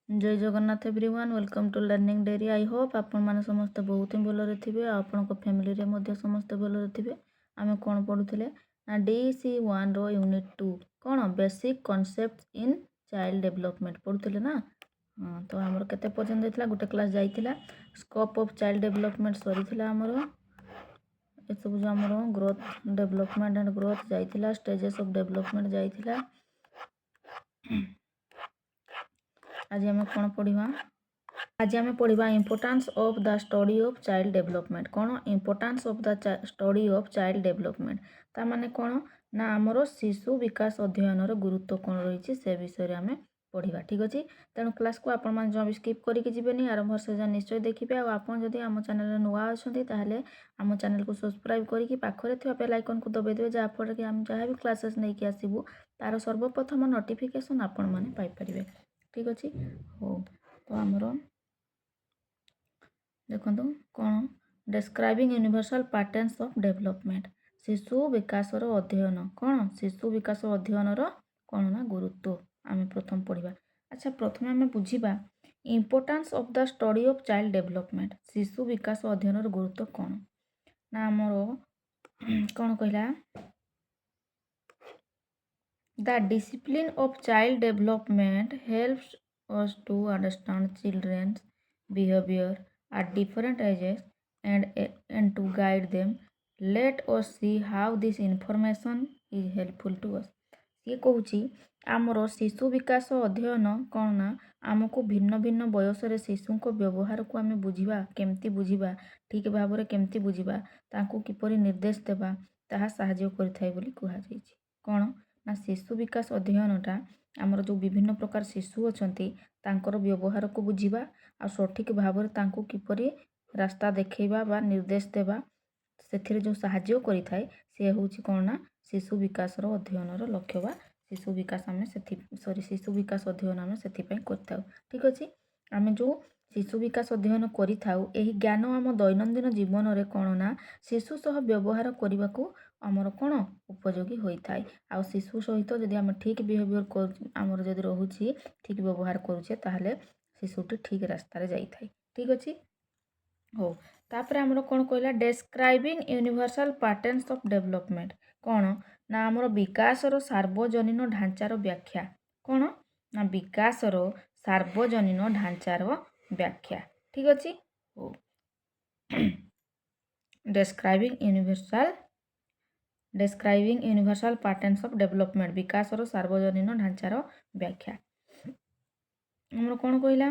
जय Jagannath everyone welcome to learning diary. I hope आपण मैंने समस्त बहुत ही भलरे थे आपण फैमिली रे मध्य समस्त भलरे थे। आम कौन पढ़ुले ना DC1 रो यूनिट 2 कौन basic concept in child development पढ़ुले ना। हाँ तो आमर केते पर्यंत होता गोटे क्लास जाइथिला स्कोप ऑफ चाइल्ड डेवलपमेंट सरी आमर ए सब जो आमर ग्रोथ डेवलपमेंट एंड ग्रोथ जाइथिला स्टेजेस ऑफ डेवलपमेंट जाइथिला। आज आम कौन पढ़ा आज आम पढ़ा importance of the study of child development. कौन importance of the study of child development ता माने कौन ना आमर शिशु विकास अध्ययन गुरुत्व कौन रही से विषय आम पढ़ा। ठीक अच्छे तेणु क्लास को आपण जो स्किप करके जीवेनि आरंभ से जा निश्चय देखिए। आपड़ जदि आम चैनल नुआ अच्छा ताहले आम चैनल को सब्सक्राइब करके पाखरे थी बेल आइकन को दबाई देवे जहाँफल कि आम जहाँ भी क्लासेस नहीं कि आसबू तार सर्वप्रथम नोटिफिकेशन आपण मैंने पाइपर। ठीक अच्छे हो तो आमर देखो कौन describing universal patterns of development शिशु विकास अध्ययन कौन शिशु विकास अध्ययन कौन ना गुरुत्व आम प्रथम पढ़ा। अच्छा प्रथम आम बुझा importance of the study of child development शिशु विकास अध्ययन गुरुत्व कौन ना आमर कौन कहला the discipline of child development helps us to understand children's behavior at different ages and to guide them. Let us see how this information is helpful to us. ये कहूँ आमर शिशु विकास अध्ययन कौन ना आमको भिन्न भिन्न बयस शिशु व्यवहार को आम बुझा केमती बुझा ठीक भाव में केमती बुझा ताकू किपरि निर्देश देवा ताहा साहाय्य करिथाय बोली कहुଯାଇଛି। कौन ना शिशु विकास अध्ययनटा आमर जो विभिन्न प्रकार शिशु अछंती तांकर व्यवहार को बुझा आ सठिक भाव में तांकू किपरि रास्ता देखैबा बा निर्देश देवा से जो साहाय्य करिथाय से होछि कौन ना शिशु विकास अध्ययन लक्ष्य बा शिशु विकास आम से शिशु विकास अध्ययन आम से करता। ठीक अच्छे आम जो शिशु विकास अध्ययन करिथाउ एही ज्ञान आम दैनंदिन जीवन में कौन ना शिशु सह व्यवहार करने को आमर कौन उपयोगी होता है। आ शिशु सहित जदि आम ठीक बिहेवियर आमर जदि रोचे ठीक व्यवहार करुचे ताहले शिशुटी ठीक रास्तार जाए। ठीक अच्छे हो तापर आमर कौन कहला डेस्क्राइबिंग यूनिवर्सल पैटर्न्स ऑफ डेवलपमेंट कौन ना आमर विकासर सार्वजनीन ढांचार व्याख्या कौन ना विकासर सार्वजनीन ढांचार व्याख्या। ठीक अच्छे हो डेस्क्राइबिंग यूनिवर्सल पैटर्न्स ऑफ डेवलपमेंट विकासर सार्वजनीन ढांचार व्याख्या आमर कौन कहला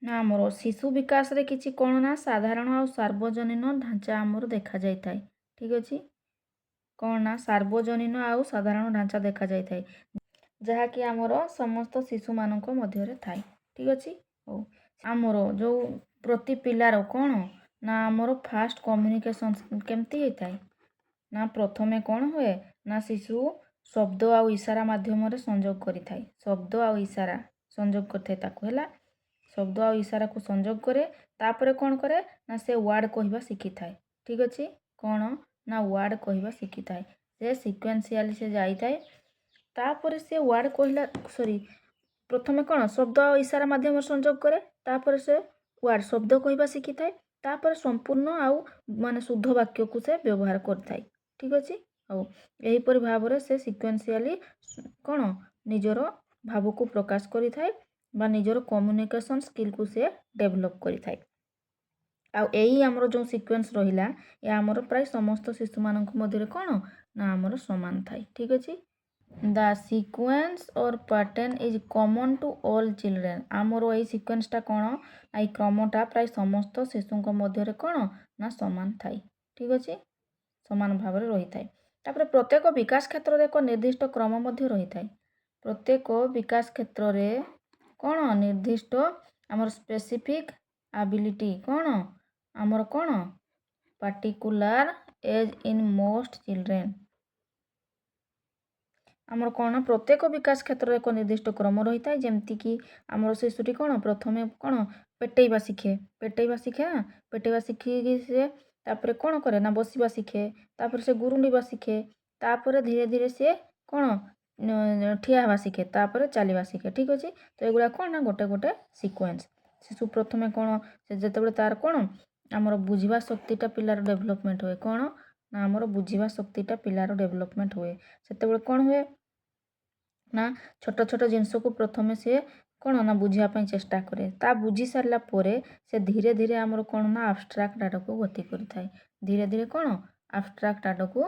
ना आमर शिशु विकास रे किछि कौन ना साधारण और सार्वजनीन ढांचा आमर देखा जाय थाए। ठीक अच्छे कौन ना सार्वजनीन आउ साधारण ढांचा देखा जाय थाए जहाँकि आमर समस्त शिशु मानक मध्य थाए। ठीक अच्छे हो आमर जो प्रति पिलार कौन ना आमर फास्ट कम्युनिकेशन केमती होता है ना प्रथमे कौन हुए ना शिशु शब्द आ इशारा माध्यम संजोग करिथाए शब्द आ इशारा संजोग करथे ताकू हैला शब्द आ इशारा को संजोग करे तापरे कौन करे ना से वर्ड कहवा शिखी थाए। ठीक अच्छे कौन ना वर्ड कहवा शिखी थाए से सिक्वेन्शियली से जाई थाए तापरे से वर्ड कहला सॉरी प्रथमे कौन शब्द आ इशारा माध्यम संजोग करे तापरे से वर्ड शब्द कहवा शिखी थाए तापर संपूर्ण आउ माने शुद्ध वाक्य को से व्यवहार करथाए। ठीक अच्छे आउ एहीपरि भाव में से सिक्वेन्शियली कौन निजर भाव को प्रकाश करि थाए बा निजर कम्युनिकेशन स्किल को से डेभलप करि थाए। आउ एही आमर जो सिक्वेन्स रहिला या आमर प्राय समस्त शिशु मानक मध्य कौन ना आमर समान थाए। ठीक अच्छे द सिक्वेन्स और pattern is common to all children आमर यही सिक्वेन्सटा कौन ना क्रमटा प्राय समस्त शिशु मध्य कौन ना समान थाए। ठीक अच्छे समान भाव में रही थाए तापर प्रत्येक विकास क्षेत्र में एक निर्दिष्ट क्रम मध्य रही थाए प्रत्येक विकास क्षेत्र में कौन निर्दिष्ट आमर स्पेसिफिक एबिलिटी कौन आमर कौन particular age in most children आमर कौन प्रत्येक विकास क्षेत्र में एक निर्दिष्ट क्रम रही था जमती कि आमर शिशुटी कौन प्रथमे कौन पेटेवा शिखे ना पेटेवा शिखिकी से तापर कौन करे ना बसवा शिखे तापर से गुरुंडीवा शिखे तापर धीरे धीरे से कौन ଠିଆ ହେବା ଶିଖେ, ତାପରେ ଚାଲିବା ଶିଖେ। ଠିକ୍ ଅଛି, ତ ଏଗୁଡ଼ା କ'ଣ ନା ଗୋଟେ ଗୋଟେ ସିକ୍ୱେନ୍ସ। ଶିଶୁ ପ୍ରଥମେ କ'ଣ, ସେ ଯେତେବେଳେ ତାର କ'ଣ ଆମର ବୁଝିବା ଶକ୍ତିଟା ପିଲାର ଡେଭଲପମେଣ୍ଟ ହୁଏ। କ'ଣ ନା ଆମର ବୁଝିବା ଶକ୍ତିଟା ପିଲାର ଡେଭଲପମେଣ୍ଟ ହୁଏ। ସେତେବେଳେ କ'ଣ ହୁଏ ନା ଛୋଟ ଛୋଟ ଜିନିଷକୁ ପ୍ରଥମେ ସିଏ କ'ଣ ନା ବୁଝିବା ପାଇଁ ଚେଷ୍ଟା କରେ। ତା ବୁଝି ସାରିଲା ପରେ ସେ ଧୀରେ ଧୀରେ ଆମର କ'ଣ ନା ଆବଷ୍ଟ୍ରାକ୍ଟ ଆଡ଼କୁ ଗତି କରିଥାଏ। ଧୀରେ ଧୀରେ କ'ଣ ଆବଷ୍ଟ୍ରାକ୍ଟ ଆଡ଼କୁ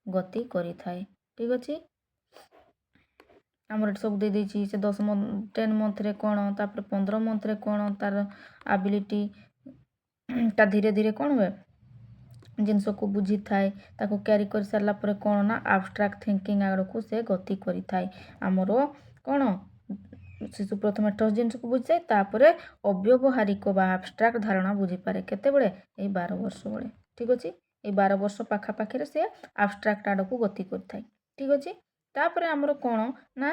ଗତି କରିଥାଏ। ଠିକ୍ ଅଛି, ଆମର ଏଠି ସବୁ ଦେଇଦେଇଛି। ସେ 10 ମନ୍ଥରେ କ'ଣ, ତାପରେ 15 ମନ୍ଥରେ କ'ଣ ତାର ଆବିଲିଟିଟା ଧୀରେ ଧୀରେ କ'ଣ ହୁଏ ଜିନିଷକୁ ବୁଝିଥାଏ। ତାକୁ କ୍ୟାରି କରିସାରିଲା ପରେ କ'ଣ ନା ଆବଷ୍ଟ୍ରାକ୍ଟ ଥିଙ୍କିଂ ଆଡ଼କୁ ସେ ଗତି କରିଥାଏ। ଆମର କ'ଣ ଶିଶୁ ପ୍ରଥମେ ଠୋସ୍ ଜିନିଷକୁ ବୁଝିଥାଏ, ତାପରେ ଅବ୍ୟବହାରିକ ବା ଆବଷ୍ଟ୍ରାକ୍ଟ ଧାରଣା ବୁଝିପାରେ। କେତେବେଳେ? ଏଇ 12 ବର୍ଷ ବେଳେ। ଠିକ୍ ଅଛି, ଏଇ 12 ବର୍ଷ ପାଖାପାଖିରେ ସେ ଆବଷ୍ଟ୍ରାକ୍ଟ ଆଡ଼କୁ ଗତି କରିଥାଏ। ଠିକ୍ ଅଛି, ତାପରେ ଆମର କ'ଣ ନା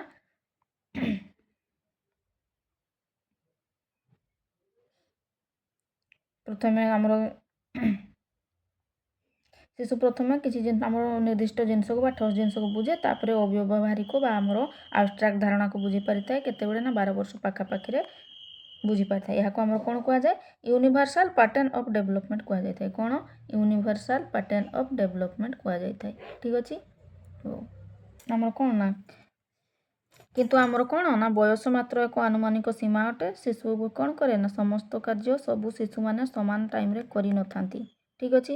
ପ୍ରଥମେ ଆମର ଶିଶୁ ପ୍ରଥମେ କିଛି ଆମର ନିର୍ଦ୍ଦିଷ୍ଟ ଜିନିଷକୁ ବା ଠୋସ୍ ଜିନିଷକୁ ବୁଝେ, ତାପରେ ଅବ୍ୟବହାରିକ ବା ଆମର ଆବଷ୍ଟ୍ରାକ୍ଟ ଧାରଣାକୁ ବୁଝିପାରିଥାଏ। କେତେବେଳେ ନା 12 ବର୍ଷ ପାଖାପାଖିରେ ବୁଝିପାରିଥାଏ। ଏହାକୁ ଆମର କ'ଣ କୁହାଯାଏ? ୟୁନିଭର୍ସାଲ ପାଟର୍ନ ଅଫ୍ ଡେଭଲପମେଣ୍ଟ କୁହାଯାଇଥାଏ। କ'ଣ? ୟୁନିଭର୍ସାଲ ପାଟର୍ନ ଅଫ୍ ଡେଭଲପମେଣ୍ଟ କୁହାଯାଇଥାଏ। ଠିକ୍ ଅଛି, ଆମର କ'ଣ ନା କିନ୍ତୁ ଆମର କ'ଣ ନା ବୟସ ମାତ୍ର ଏକ ଆନୁମାନିକ ସୀମା ଅଟେ। ଶିଶୁ କ'ଣ କରେ ନା ସମସ୍ତ କାର୍ଯ୍ୟ ସବୁ ଶିଶୁମାନେ ସମାନ ଟାଇମ୍ରେ କରିନଥାନ୍ତି। ଠିକ୍ ଅଛି,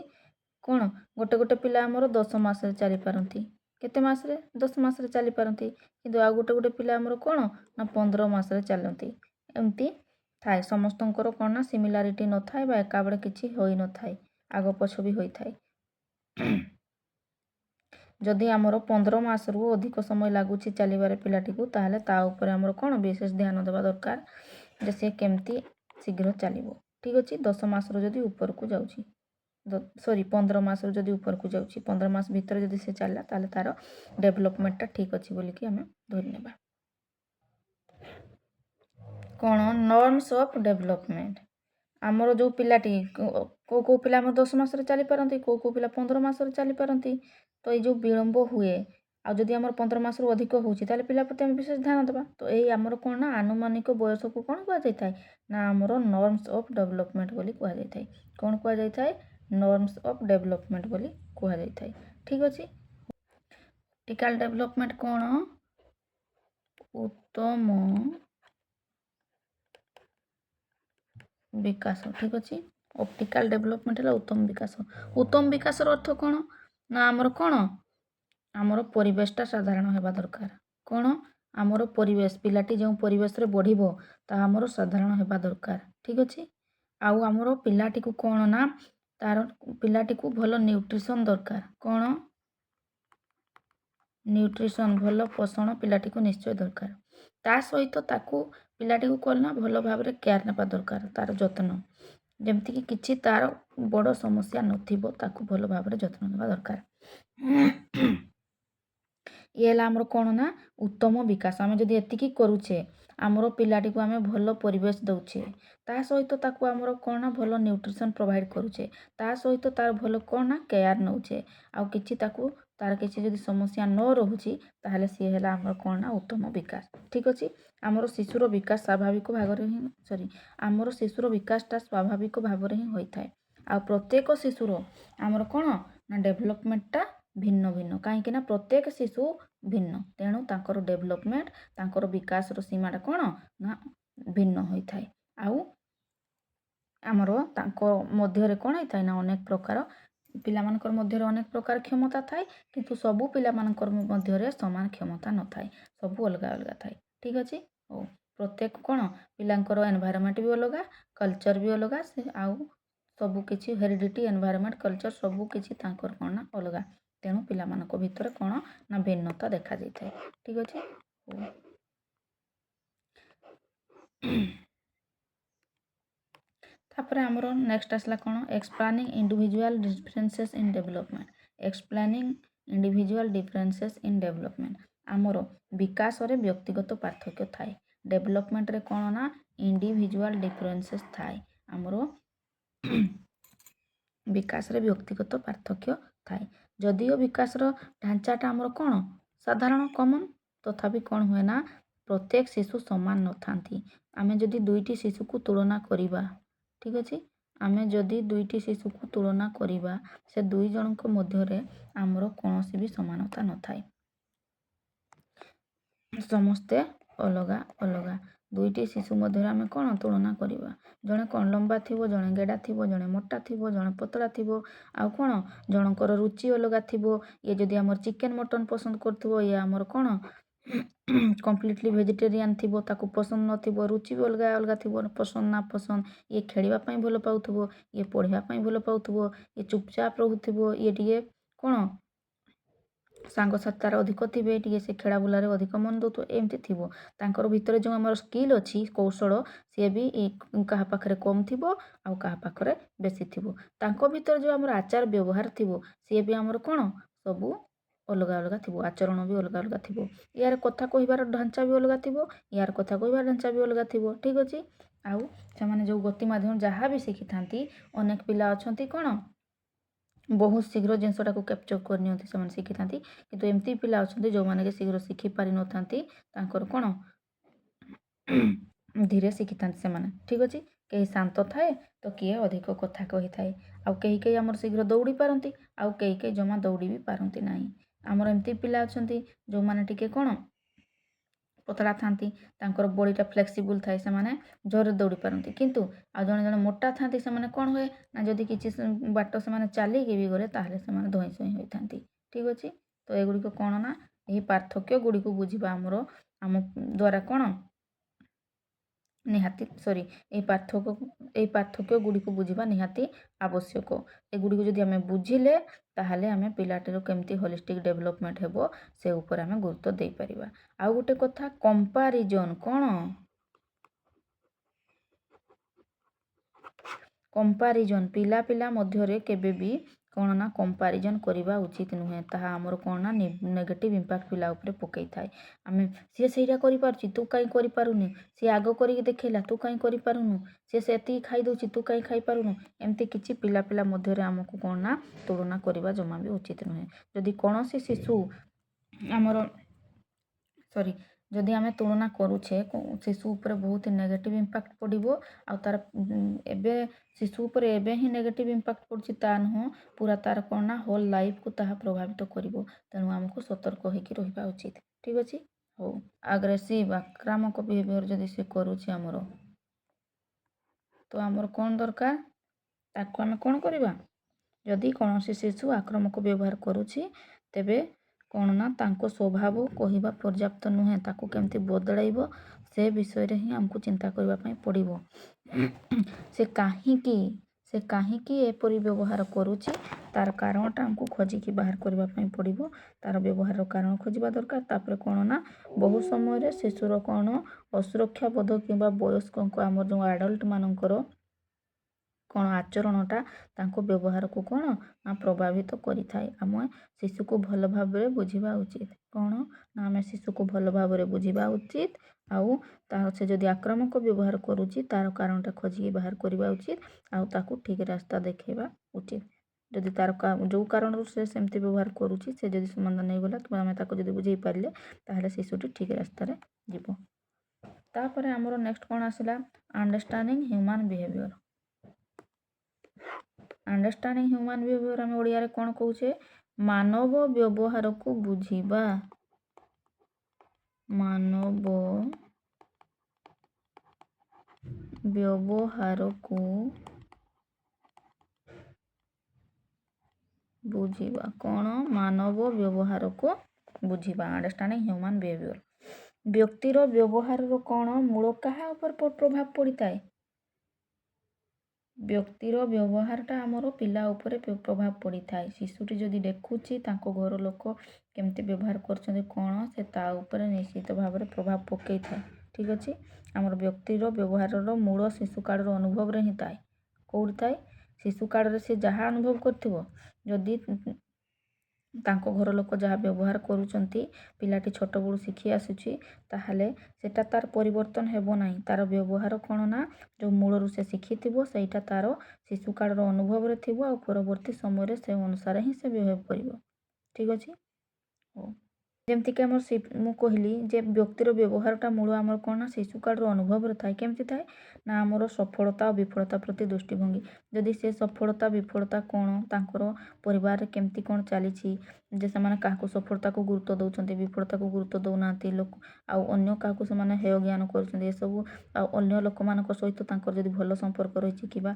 କ'ଣ ଗୋଟେ ଗୋଟେ ପିଲା ଆମର 10 ମାସରେ ଚାଲିପାରନ୍ତି। କେତେ ମାସରେ? 10 ମାସରେ ଚାଲିପାରନ୍ତି। କିନ୍ତୁ ଆଉ ଗୋଟେ ଗୋଟେ ପିଲା ଆମର କ'ଣ ନା 15 ମାସରେ ଚାଲନ୍ତି। ଏମିତି ଥାଏ। ସମସ୍ତଙ୍କର କ'ଣ ନା ସିମିଲାରିଟି ନଥାଏ ବା ଏକାବେଳେ କିଛି ହୋଇନଥାଏ, ଆଗ ପଛ ବି ହୋଇଥାଏ। ଯଦି ଆମର 15 ମାସରୁ ଅଧିକ ସମୟ ଲାଗୁଛି ଚାଲିବାରେ ପିଲାଟିକୁ, ତାହେଲେ ତା ଉପରେ ଆମର କ'ଣ ବିଶେଷ ଧ୍ୟାନ ଦେବା ଦରକାର ଯେ ସେ କେମିତି ଶୀଘ୍ର ଚାଲିବ। ଠିକ୍ ଅଛି, 10 ମାସରୁ ଯଦି ଉପରକୁ ଯାଉଛି, 15 ମାସରୁ ଯଦି ଉପରକୁ ଯାଉଛି, 15 ମାସ ଭିତରେ ଯଦି ସେ ଚାଲିଲା, ତାହେଲେ ତାର ଡେଭଲପମେଣ୍ଟଟା ଠିକ୍ ଅଛି ବୋଲିକି ଆମେ ଧରି ନେବା। କ'ଣ ନର୍ମସ୍ ଅଫ୍ ଡେଭଲପମେଣ୍ଟ, ଆମର ଯେଉଁ ପିଲାଟି କେଉଁ ପିଲା ଆମର 10 ମାସରେ ଚାଲିପାରନ୍ତି, କେଉଁ ପିଲା 15 ମାସରେ ଚାଲିପାରନ୍ତି। ତ ଏଇ ଯେଉଁ ବିଳମ୍ବ ହୁଏ, ଆଉ ଯଦି ଆମର 15 ମାସରୁ ଅଧିକ ହେଉଛି, ତାହେଲେ ପିଲା ପ୍ରତି ଆମେ ବିଶେଷ ଧ୍ୟାନ ଦେବା। ତ ଏଇ ଆମର କ'ଣ ନା ଆନୁମାନିକ ବୟସକୁ କ'ଣ କୁହାଯାଇଥାଏ ନା ଆମର ନର୍ମସ୍ ଅଫ୍ ଡେଭଲପମେଣ୍ଟ ବୋଲି କୁହାଯାଇଥାଏ। କ'ଣ କୁହାଯାଇଥାଏ? ନର୍ମସ୍ ଅଫ୍ ଡେଭଲପମେଣ୍ଟ ବୋଲି କୁହାଯାଇଥାଏ। ଠିକ୍ ଅଛି, ଅପ୍ଟିକାଲ ଡେଭଲପମେଣ୍ଟ କ'ଣ? ଉତ୍ତମ ବିକାଶ। ଠିକ୍ ଅଛି, ଅପ୍ଟିକାଲ ଡେଭଲପମେଣ୍ଟ ହେଲା ଉତ୍ତମ ବିକାଶ। ଉତ୍ତମ ବିକାଶର ଅର୍ଥ କ'ଣ ନା ଆମର କ'ଣ ଆମର ପରିବେଶଟା ସାଧାରଣ ହେବା ଦରକାର। କ'ଣ ଆମର ପରିବେଶ, ପିଲାଟି ଯେଉଁ ପରିବେଶରେ ବଢ଼ିବ ତାହା ଆମର ସାଧାରଣ ହେବା ଦରକାର। ଠିକ୍ ଅଛି, ଆଉ ଆମର ପିଲାଟିକୁ କ'ଣ ନା ତାର ପିଲାଟିକୁ ଭଲ ନ୍ୟୁଟ୍ରିସନ୍ ଦରକାର। କ'ଣ ନ୍ୟୁଟ୍ରିସନ୍, ଭଲ ପୋଷଣ ପିଲାଟିକୁ ନିଶ୍ଚୟ ଦରକାର। ତା ସହିତ ତାକୁ ପିଲାଟିକୁ କ'ଣ ନା ଭଲ ଭାବରେ କେୟାର ନେବା ଦରକାର, ତାର ଯତ୍ନ, ଯେମିତିକି କିଛି ତାର ବଡ଼ ସମସ୍ୟା ନଥିବ, ତାକୁ ଭଲ ଭାବରେ ଯତ୍ନ ନେବା ଦରକାର। ଇଏ ହେଲା ଆମର କ'ଣ ନା ଉତ୍ତମ ବିକାଶ। ଆମେ ଯଦି ଏତିକି କରୁଛେ, ଆମର ପିଲାଟିକୁ ଆମେ ଭଲ ପରିବେଶ ଦେଉଛେ, ତା ସହିତ ତାକୁ ଆମର କ'ଣ ନା ଭଲ ନ୍ୟୁଟ୍ରିସନ୍ ପ୍ରୋଭାଇଡ଼ କରୁଛେ, ତା ସହିତ ତାର ଭଲ କ'ଣ ନା କେୟାର ନେଉଛେ, ଆଉ କିଛି ତାକୁ ତାର କିଛି ଯଦି ସମସ୍ୟା ନ ରହୁଛି, ତାହେଲେ ସିଏ ହେଲା ଆମର କ'ଣ ନା ଉତ୍ତମ ବିକାଶ। ଠିକ୍ ଅଛି, ଆମର ଶିଶୁର ବିକାଶ ସ୍ୱାଭାବିକ ଭାବରେ ହିଁ ଆମର ଶିଶୁର ବିକାଶଟା ସ୍ୱାଭାବିକ ଭାବରେ ହିଁ ହୋଇଥାଏ। ଆଉ ପ୍ରତ୍ୟେକ ଶିଶୁର ଆମର କ'ଣ ନା ଡେଭଲପମେଣ୍ଟଟା ଭିନ୍ନ ଭିନ୍ନ, କାହିଁକି ନା ପ୍ରତ୍ୟେକ ଶିଶୁ ଭିନ୍ନ, ତେଣୁ ତାଙ୍କର ଡେଭଲପମେଣ୍ଟ, ତାଙ୍କର ବିକାଶର ସୀମାଟା କ'ଣ ନା ଭିନ୍ନ ହୋଇଥାଏ। ଆଉ ଆମର ତାଙ୍କ ମଧ୍ୟରେ କ'ଣ ହେଇଥାଏ ନା ଅନେକ ପ୍ରକାର ପିଲାମାନଙ୍କର ମଧ୍ୟରେ ଅନେକ ପ୍ରକାର କ୍ଷମତା ଥାଏ, କିନ୍ତୁ ସବୁ ପିଲାମାନଙ୍କର ମଧ୍ୟରେ ସମାନ କ୍ଷମତା ନଥାଏ, ସବୁ ଅଲଗା ଅଲଗା ଥାଏ। ଠିକ୍ ଅଛି, ହଉ, ପ୍ରତ୍ୟେକ କ'ଣ ପିଲାଙ୍କର ଏନଭାୟରନମେଣ୍ଟ ବି ଅଲଗା, କଲଚର ବି ଅଲଗା, ଆଉ ସବୁ କିଛି ହେରିଡ଼ିଟି, ଏନଭାୟରନମେଣ୍ଟ, କଲଚର ସବୁ କିଛି ତାଙ୍କର କ'ଣ ନା ଅଲଗା, ତେଣୁ ପିଲାମାନଙ୍କ ଭିତରେ କ'ଣ ନା ଭିନ୍ନତା ଦେଖାଯାଇଥାଏ। ଠିକ୍ ଅଛି, ତାପରେ ଆମର ନେକ୍ସଟ ଆସିଲା କ'ଣ explaining individual differences in development. Explaining individual differences in development, ଆମର ବିକାଶରେ ବ୍ୟକ୍ତିଗତ ପାର୍ଥକ୍ୟ ଥାଏ। ଡେଭଲପମେଣ୍ଟରେ କ'ଣ ନା ଇଣ୍ଡିଭିଜୁଆଲ ଡିଫରେନ୍ସେସ୍ ଥାଏ। ଆମର ବିକାଶରେ ବ୍ୟକ୍ତିଗତ ପାର୍ଥକ୍ୟ ଥାଏ। ଯଦିଓ ବିକାଶର ଢାଞ୍ଚାଟା ଆମର କ'ଣ ସାଧାରଣ କମନ୍, ତଥାପି କ'ଣ ହୁଏ ନା ପ୍ରତ୍ୟେକ ଶିଶୁ ସମାନ ନଥାନ୍ତି। ଆମେ ଯଦି ଦୁଇଟି ଶିଶୁକୁ ତୁଳନା କରିବା, ଠିକ୍ ଅଛି, ଆମେ ଯଦି ଦୁଇଟି ଶିଶୁକୁ ତୁଳନା କରିବା ସେ ଦୁଇ ଜଣଙ୍କ ମଧ୍ୟରେ ଆମର କୌଣସି ବି ସମାନତା ନଥାଏ। ସମସ୍ତେ ଅଲଗା ଅଲଗା। ଦୁଇଟି ଶିଶୁ ମଧ୍ୟରେ ଆମେ କ'ଣ ତୁଳନା କରିବା? ଜଣେ କ'ଣ ଲମ୍ବା ଥିବ, ଜଣେ ଗେଡ଼ା ଥିବ, ଜଣେ ମୋଟା ଥିବ, ଜଣେ ପତଳା ଥିବ, ଆଉ କ'ଣ ଜଣଙ୍କର ରୁଚି ଅଲଗା ଥିବ। ଇଏ ଯଦି ଆମର ଚିକେନ୍ ମଟନ୍ ପସନ୍ଦ କରୁଥିବ, ଇଏ ଆମର କ'ଣ କମ୍ପ୍ଲିଟଲି ଭେଜିଟେରିଆନ୍ ଥିବ, ତାକୁ ପସନ୍ଦ ନଥିବ, ରୁଚି ବି ଅଲଗା ଅଲଗା ଥିବ, ପସନ୍ଦ ନା ପସନ୍ଦ। ଇଏ ଖେଳିବା ପାଇଁ ଭଲ ପାଉଥିବ, ଇଏ ପଢ଼ିବା ପାଇଁ ଭଲ ପାଉଥିବ, ଇଏ ଚୁପଚାପ ରହୁଥିବ, ଇଏ ଟିକେ କ'ଣ ସାଙ୍ଗସାଥି ତାର ଅଧିକ ଥିବେ, ଟିକେ ସେ ଖେଳା ବୁଲାରେ ଅଧିକ ମନ ଦେଉଥିବ, ଏମିତି ଥିବ। ତାଙ୍କର ଭିତରେ ଯେଉଁ ଆମର ସ୍କିଲ୍ ଅଛି, କୌଶଳ, ସିଏ ବି କାହା ପାଖରେ କମ୍ ଥିବ ଆଉ କାହା ପାଖରେ ବେଶୀ ଥିବ। ତାଙ୍କ ଭିତରେ ଯେଉଁ ଆମର ଆଚାର ବ୍ୟବହାର ଥିବ, ସିଏ ବି ଆମର କ'ଣ ସବୁ ଅଲଗା ଅଲଗା ଥିବ, ଆଚରଣ ବି ଅଲଗା ଅଲଗା ଥିବ। ୟାର କଥା କହିବାର ଢାଞ୍ଚା ବି ଅଲଗା ଥିବ, ୟାର କଥା କହିବାର ଢାଞ୍ଚା ବି ଅଲଗା ଥିବ, ଠିକ୍ ଅଛି। ଆଉ ସେମାନେ ଯେଉଁ ଗତି ମାଧ୍ୟମ ଯାହା ବି ଶିଖିଥାନ୍ତି, ଅନେକ ପିଲା ଅଛନ୍ତି କ'ଣ ବହୁତ ଶୀଘ୍ର ଜିନିଷଟାକୁ କ୍ୟାପଚର୍ କରିନିଅନ୍ତି, ସେମାନେ ଶିଖିଥାନ୍ତି। କିନ୍ତୁ ଏମିତି ପିଲା ଅଛନ୍ତି ଯେଉଁମାନେ କି ଶୀଘ୍ର ଶିଖି ପାରିନଥାନ୍ତି, ତାଙ୍କର କ'ଣ ଧୀରେ ଶିଖିଥାନ୍ତି ସେମାନେ, ଠିକ୍ ଅଛି। କେହି ଶାନ୍ତ ଥାଏ ତ କିଏ ଅଧିକ କଥା କହିଥାଏ। ଆଉ କେହି କେହି ଆମର ଶୀଘ୍ର ଦୌଡ଼ି ପାରନ୍ତି, ଆଉ କେହି କେହି ଜମା ଦୌଡ଼ି ବି ପାରନ୍ତି ନାହିଁ। ଆମର ଏମିତି ପିଲା ଅଛନ୍ତି ଯେଉଁମାନେ ଟିକେ କ'ଣ ପତଳା ଥାନ୍ତି, ତାଙ୍କର ବଡ଼ିଟା ଫ୍ଲେକ୍ସିବୁଲ୍ ଥାଏ, ସେମାନେ ଜୋରରେ ଦୌଡ଼ି ପାରନ୍ତି। କିନ୍ତୁ ଆଉ ଜଣେ ଜଣେ ମୋଟା ଥାନ୍ତି, ସେମାନେ କ'ଣ ହୁଏ ନା ଯଦି କିଛି ବାଟ ସେମାନେ ଚାଲିକି ବି ଗଲେ ତାହେଲେ ସେମାନେ ଧଇଁ ସଇଁ ହୋଇଥାନ୍ତି, ଠିକ୍ ଅଛି। ତ ଏଗୁଡ଼ିକ କ'ଣ ନା ଏହି ପାର୍ଥକ୍ୟ ଗୁଡ଼ିକୁ ବୁଝିବା ଆମ ଦ୍ୱାରା କ'ଣ ନିହାତି ଏହି ପାର୍ଥକ୍ୟ ଗୁଡ଼ିକୁ ବୁଝିବା ନିହାତି ଆବଶ୍ୟକ। ଏଗୁଡ଼ିକୁ ଯଦି ଆମେ ବୁଝିଲେ ତାହେଲେ ଆମେ ପିଲାଟିର କେମିତି ହୋଲିଷ୍ଟିକ୍ ଡେଭଲପମେଣ୍ଟ ହେବ ସେ ଉପରେ ଆମେ ଗୁରୁତ୍ୱ ଦେଇପାରିବା। ଆଉ ଗୋଟେ କଥା, କମ୍ପାରିଜନ୍ କ'ଣ? କମ୍ପାରିଜନ୍ ପିଲା ପିଲା ମଧ୍ୟରେ କେବେ ବି କ'ଣ ନା କମ୍ପାରିଜନ୍ କରିବା ଉଚିତ ନୁହେଁ। ତାହା ଆମର କ'ଣ ନା ନେଗେଟିଭ୍ ଇମ୍ପାକ୍ଟ ପିଲା ଉପରେ ପକାଇଥାଏ। ସିଏ ସେଇଟା କରିପାରୁଛି, ତୁ କାହିଁ କରିପାରୁନି, ସିଏ ଆଗ କରିକି ଦେଖେଇଲା, ତୁ କାହିଁ କରିପାରୁନୁ, ସିଏ ସେତିକି ଖାଇଦେଉଛି, ତୁ କାହିଁ ଖାଇପାରୁନୁ, ଏମିତି କିଛି ପିଲା ପିଲା ମଧ୍ୟରେ ଆମକୁ କ'ଣ ନା ତୁଳନା କରିବା ଜମା ବି ଉଚିତ ନୁହେଁ। ଯଦି କୌଣସି ଶିଶୁ ଯଦି ଆମେ ତୁଳନା କରୁଛେ, ଶିଶୁ ଉପରେ ବହୁତ ନେଗେଟିଭ୍ ଇମ୍ପାକ୍ଟ ପଡ଼ିବ। ଆଉ ତାର ଏବେ ଶିଶୁ ଉପରେ ଏବେ ହିଁ ନେଗେଟିଭ୍ ଇମ୍ପାକ୍ଟ ପଡ଼ୁଛି ତା ନୁହଁ, ପୁରା ତାର କ'ଣ ନା ହୋଲ୍ ଲାଇଫ୍କୁ ତାହା ପ୍ରଭାବିତ କରିବ। ତେଣୁ ଆମକୁ ସତର୍କ ହୋଇକି ରହିବା ଉଚିତ, ଠିକ୍ ଅଛି। ହଉ, ଆଗ୍ରେସିଭ୍ ଆକ୍ରାମକ ବିହେଭିଅର୍ ଯଦି ସେ କରୁଛି ଆମର, ତ ଆମର କ'ଣ ଦରକାର, ତାକୁ ଆମେ କ'ଣ କରିବା? ଯଦି କୌଣସି ଶିଶୁ ଆକ୍ରମକ ବ୍ୟବହାର କରୁଛି, ତେବେ କ'ଣ ନା ତାଙ୍କ ସ୍ୱଭାବ କହିବା ପର୍ଯ୍ୟାପ୍ତ ନୁହେଁ, ତାକୁ କେମିତି ବଦଳାଇବ ସେ ବିଷୟରେ ହିଁ ଆମକୁ ଚିନ୍ତା କରିବା ପାଇଁ ପଡ଼ିବ। ସେ କାହିଁକି ଏପରି ବ୍ୟବହାର କରୁଛି, ତାର କାରଣଟା ଆମକୁ ଖୋଜିକି ବାହାର କରିବା ପାଇଁ ପଡ଼ିବ। ତାର ବ୍ୟବହାରର କାରଣ ଖୋଜିବା ଦରକାର। ତାପରେ କ'ଣ ନା ବହୁ ସମୟରେ ଶିଶୁର କ'ଣ ଅସୁରକ୍ଷା ବୋଧ କିମ୍ବା ବୟସ୍କଙ୍କ ଆମର ଯେଉଁ ଆଡଲ୍ଟ ମାନଙ୍କର କ'ଣ ଆଚରଣଟା ତାଙ୍କ ବ୍ୟବହାରକୁ କ'ଣ ନା ପ୍ରଭାବିତ କରିଥାଏ। ଆମେ ଶିଶୁକୁ ଭଲ ଭାବରେ ବୁଝିବା ଉଚିତ। କ'ଣ ନା ଆମେ ଶିଶୁକୁ ଭଲ ଭାବରେ ବୁଝିବା ଉଚିତ। ଆଉ ସେ ଯଦି ଆକ୍ରମକ ବ୍ୟବହାର କରୁଛି ତାର କାରଣଟା ଖୋଜିକି ବାହାର କରିବା ଉଚିତ। ଆଉ ତାକୁ ଠିକ୍ ରାସ୍ତା ଦେଖେଇବା ଉଚିତ। ଯଦି ତାର ଯେଉଁ କାରଣରୁ ସେ ସେମିତି ବ୍ୟବହାର କରୁଛି ସେ ଯଦି ସମାଧାନ ନେଇଗଲା କିମ୍ବା ଆମେ ତାକୁ ଯଦି ବୁଝେଇ ପାରିଲେ ତାହେଲେ ଶିଶୁଟି ଠିକ୍ ରାସ୍ତାରେ ଯିବ। ତାପରେ ଆମର ନେକ୍ସଟ କ'ଣ ଆସିଲା, understanding human behaviour. Understanding human behaviour ଆମେ ଓଡ଼ିଆରେ କ'ଣ କହୁଛେ, ମାନବ ବ୍ୟବହାରକୁ ବୁଝିବା। ମାନବ ବ୍ୟବହାରକୁ ବୁଝିବା। କ'ଣ? ମାନବ ବ୍ୟବହାରକୁ ବୁଝିବା, ଅଣ୍ଡରଷ୍ଟାଣ୍ଡିଂ ହ୍ୟୁମାନ୍ ବିହେଭିଅର୍। ବ୍ୟକ୍ତିର ବ୍ୟବହାରର କ'ଣ ମୂଳ କାହା ଉପରେ ପ୍ରଭାବ ପଡ଼ିଥାଏ? ବ୍ୟକ୍ତିର ବ୍ୟବହାରଟା ଆମର ପିଲା ଉପରେ ପ୍ରଭାବ ପଡ଼ିଥାଏ। ଶିଶୁଟି ଯଦି ଦେଖୁଛି ତାଙ୍କ ଘର ଲୋକ କେମିତି ବ୍ୟବହାର କରୁଛନ୍ତି କ'ଣ, ସେ ତା ଉପରେ ନିଶ୍ଚିତ ଭାବରେ ପ୍ରଭାବ ପକାଇଥାଏ, ଠିକ୍ ଅଛି। ଆମର ବ୍ୟକ୍ତିର ବ୍ୟବହାରର ମୂଳ ଶିଶୁକାଳର ଅନୁଭବରେ ହିଁ ଥାଏ। କେଉଁଠି ଥାଏ? ଶିଶୁକାଳରେ ସେ ଯାହା ଅନୁଭବ କରିଥିବ, ଯଦି ତାଙ୍କ ଘର ଲୋକ ଯାହା ବ୍ୟବହାର କରୁଛନ୍ତି ପିଲାଟି ଛୋଟବେଳୁ ଶିଖି ଆସୁଛି, ତାହେଲେ ସେଟା ତାର ପରିବର୍ତ୍ତନ ହେବ ନାହିଁ। ତାର ବ୍ୟବହାର କ'ଣ ନା ଯେଉଁ ମୂଳରୁ ସେ ଶିଖିଥିବ ସେଇଟା ତାର ଶିଶୁକାଳର ଅନୁଭବରେ ଥିବ, ଆଉ ପରବର୍ତ୍ତୀ ସମୟରେ ସେ ଅନୁସାରେ ହିଁ ସେ ବିହେଭ୍ କରିବ, ଠିକ୍ ଅଛି। ହଉ। ଯେମିତିକି ମୁଁ କହିଲି ଯେ ବ୍ୟକ୍ତିର ବ୍ୟବହାରଟା ମୂଳ ଆମର କ'ଣ ନା ଶିଶୁକାଳର ଅନୁଭବରେ ଥାଏ। କେମିତି ଥାଏ ନା ଆମର ସଫଳତା ଓ ବିଫଳତା ପ୍ରତି ଦୃଷ୍ଟିଭଙ୍ଗୀ। ଯଦି ସେ ସଫଳତା ବିଫଳତା କ'ଣ ତାଙ୍କର ପରିବାରରେ କେମିତି କ'ଣ ଚାଲିଛି, ଯେ ସେମାନେ କାହାକୁ ସଫଳତାକୁ ଗୁରୁତ୍ୱ ଦେଉଛନ୍ତି, ବିଫଳତାକୁ ଗୁରୁତ୍ୱ ଦେଉନାହାନ୍ତି, ଆଉ ଅନ୍ୟ କାହାକୁ ସେମାନେ ହେୟ ଜ୍ଞାନ କରୁଛନ୍ତି, ଏସବୁ ଆଉ ଅନ୍ୟ ଲୋକମାନଙ୍କ ସହିତ ତାଙ୍କର ଯଦି ଭଲ ସମ୍ପର୍କ ରହିଛି କିମ୍ବା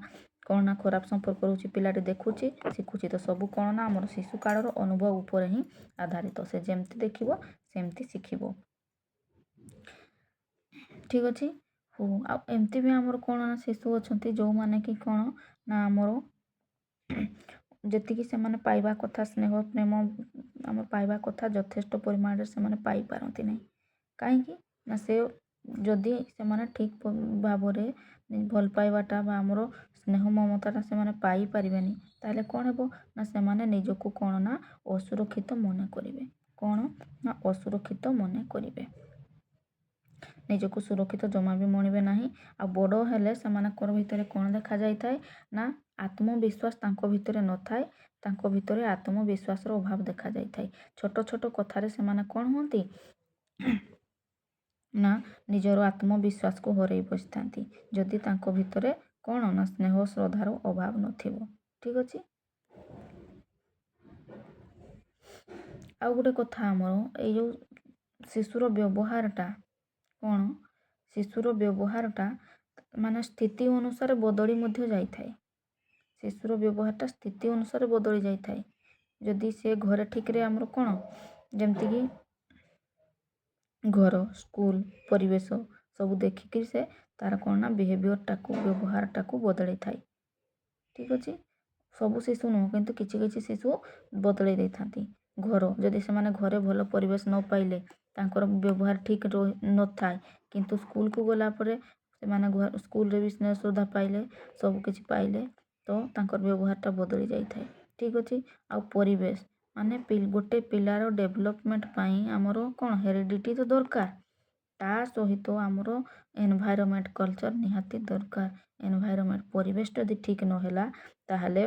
କ'ଣ ନା ଖରାପ ସମ୍ପର୍କ ରହୁଛି, ପିଲାଟି ଦେଖୁଛି ଶିଖୁଛି। ତ ସବୁ କ'ଣ ନା ଆମର ଶିଶୁକାଳର ଅନୁଭବ ଉପରେ ହିଁ ଆଧାରିତ। ସେ ଯେମିତି ଦେଖିବ ସେମିତି ଶିଖିବ। ଠିକ୍ ଅଛି। ହଉ, ଆଉ ଏମିତି ବି ଆମର କ'ଣ ନା ଶିଶୁ ଅଛନ୍ତି ଯେଉଁମାନେ କି କ'ଣ ନା ଆମର ଯେତିକି ସେମାନେ ପାଇବା କଥା ସ୍ନେହ ପ୍ରେମ ଆମର ପାଇବା କଥା ଯଥେଷ୍ଟ ପରିମାଣରେ ସେମାନେ ପାଇପାରନ୍ତି ନାହିଁ। କାହିଁକି ନା ଯଦି ସେମାନେ ଠିକ୍ ଭାବରେ ଭଲ ପାଇବାଟା ବା ଆମର ସ୍ନେହ ମମତାଟା ସେମାନେ ପାଇପାରିବେନି, ତାହେଲେ କ'ଣ ହେବ ନା ସେମାନେ ନିଜକୁ କ'ଣ ନା ଅସୁରକ୍ଷିତ ମନେ କରିବେ। କ'ଣ ନା ଅସୁରକ୍ଷିତ ମନେ କରିବେ, ନିଜକୁ ସୁରକ୍ଷିତ ଜମା ବି ମଣିବେ ନାହିଁ। ଆଉ ବଡ଼ ହେଲେ ସେମାନଙ୍କର ଭିତରେ କ'ଣ ଦେଖାଯାଇଥାଏ ନା ଆତ୍ମବିଶ୍ୱାସ ତାଙ୍କ ଭିତରେ ନଥାଏ, ତାଙ୍କ ଭିତରେ ଆତ୍ମବିଶ୍ୱାସର ଅଭାବ ଦେଖାଯାଇଥାଏ। ଛୋଟ ଛୋଟ କଥାରେ ସେମାନେ କ'ଣ ହୁଅନ୍ତି ନା ନିଜର ଆତ୍ମବିଶ୍ୱାସକୁ ହରାଇ ବସିଥାନ୍ତି, ଯଦି ତାଙ୍କ ଭିତରେ କ'ଣ ନା ସ୍ନେହ ଶ୍ରଦ୍ଧାର ଅଭାବ ନଥିବ। ଠିକ୍ ଅଛି। ଆଉ ଗୋଟେ କଥା ଆମର ଏଇ ଯେଉଁ ଶିଶୁର ବ୍ୟବହାରଟା କ'ଣ, ଶିଶୁର ବ୍ୟବହାରଟା ମାନେ ସ୍ଥିତି ଅନୁସାରେ ବଦଳି ମଧ୍ୟ ଯାଇଥାଏ। ଶିଶୁର ବ୍ୟବହାରଟା ସ୍ଥିତି ଅନୁସାରେ ବଦଳି ଯାଇଥାଏ। ଯଦି ସେ ଘରେ ଠିକ୍ରେ ଆମର କ'ଣ ଯେମିତିକି ଘର, ସ୍କୁଲ, ପରିବେଶ ସବୁ ଦେଖିକି ସେ ତାର କ'ଣ ନା ବିହେଭିଅରଟାକୁ ବ୍ୟବହାରଟାକୁ ବଦଳେଇଥାଏ। ଠିକ୍ ଅଛି। ସବୁ ଶିଶୁ ନୁହଁ, କିନ୍ତୁ କିଛି କିଛି ଶିଶୁ ବଦଳେଇ ଦେଇଥାନ୍ତି। ଘର, ଯଦି ସେମାନେ ଘରେ ଭଲ ପରିବେଶ ନ ପାଇଲେ ତାଙ୍କର ବ୍ୟବହାର ଠିକ୍ ନଥାଏ, କିନ୍ତୁ ସ୍କୁଲକୁ ଗଲା ପରେ ସେମାନେ ସ୍କୁଲରେ ବି ସ୍ନେହ ଶ୍ରଦ୍ଧା ପାଇଲେ, ସବୁକିଛି ପାଇଲେ, ତ ତାଙ୍କର ବ୍ୟବହାରଟା ବଦଳି ଯାଇଥାଏ। ଠିକ୍ ଅଛି। ଆଉ ପରିବେଶ ମାନେ ଗୋଟେ ପିଲାର ଡେଭଲପମେଣ୍ଟ ପାଇଁ ଆମର କ'ଣ ହେରିଡ଼ିଟି ତ ଦରକାର, ତା ସହିତ ଆମର ଏନଭାଇରମେଣ୍ଟ କଲଚର ନିହାତି ଦରକାର। ଏନଭାଇରମେଣ୍ଟ ପରିବେଶ ଯଦି ଠିକ୍ ନହେଲା ତାହେଲେ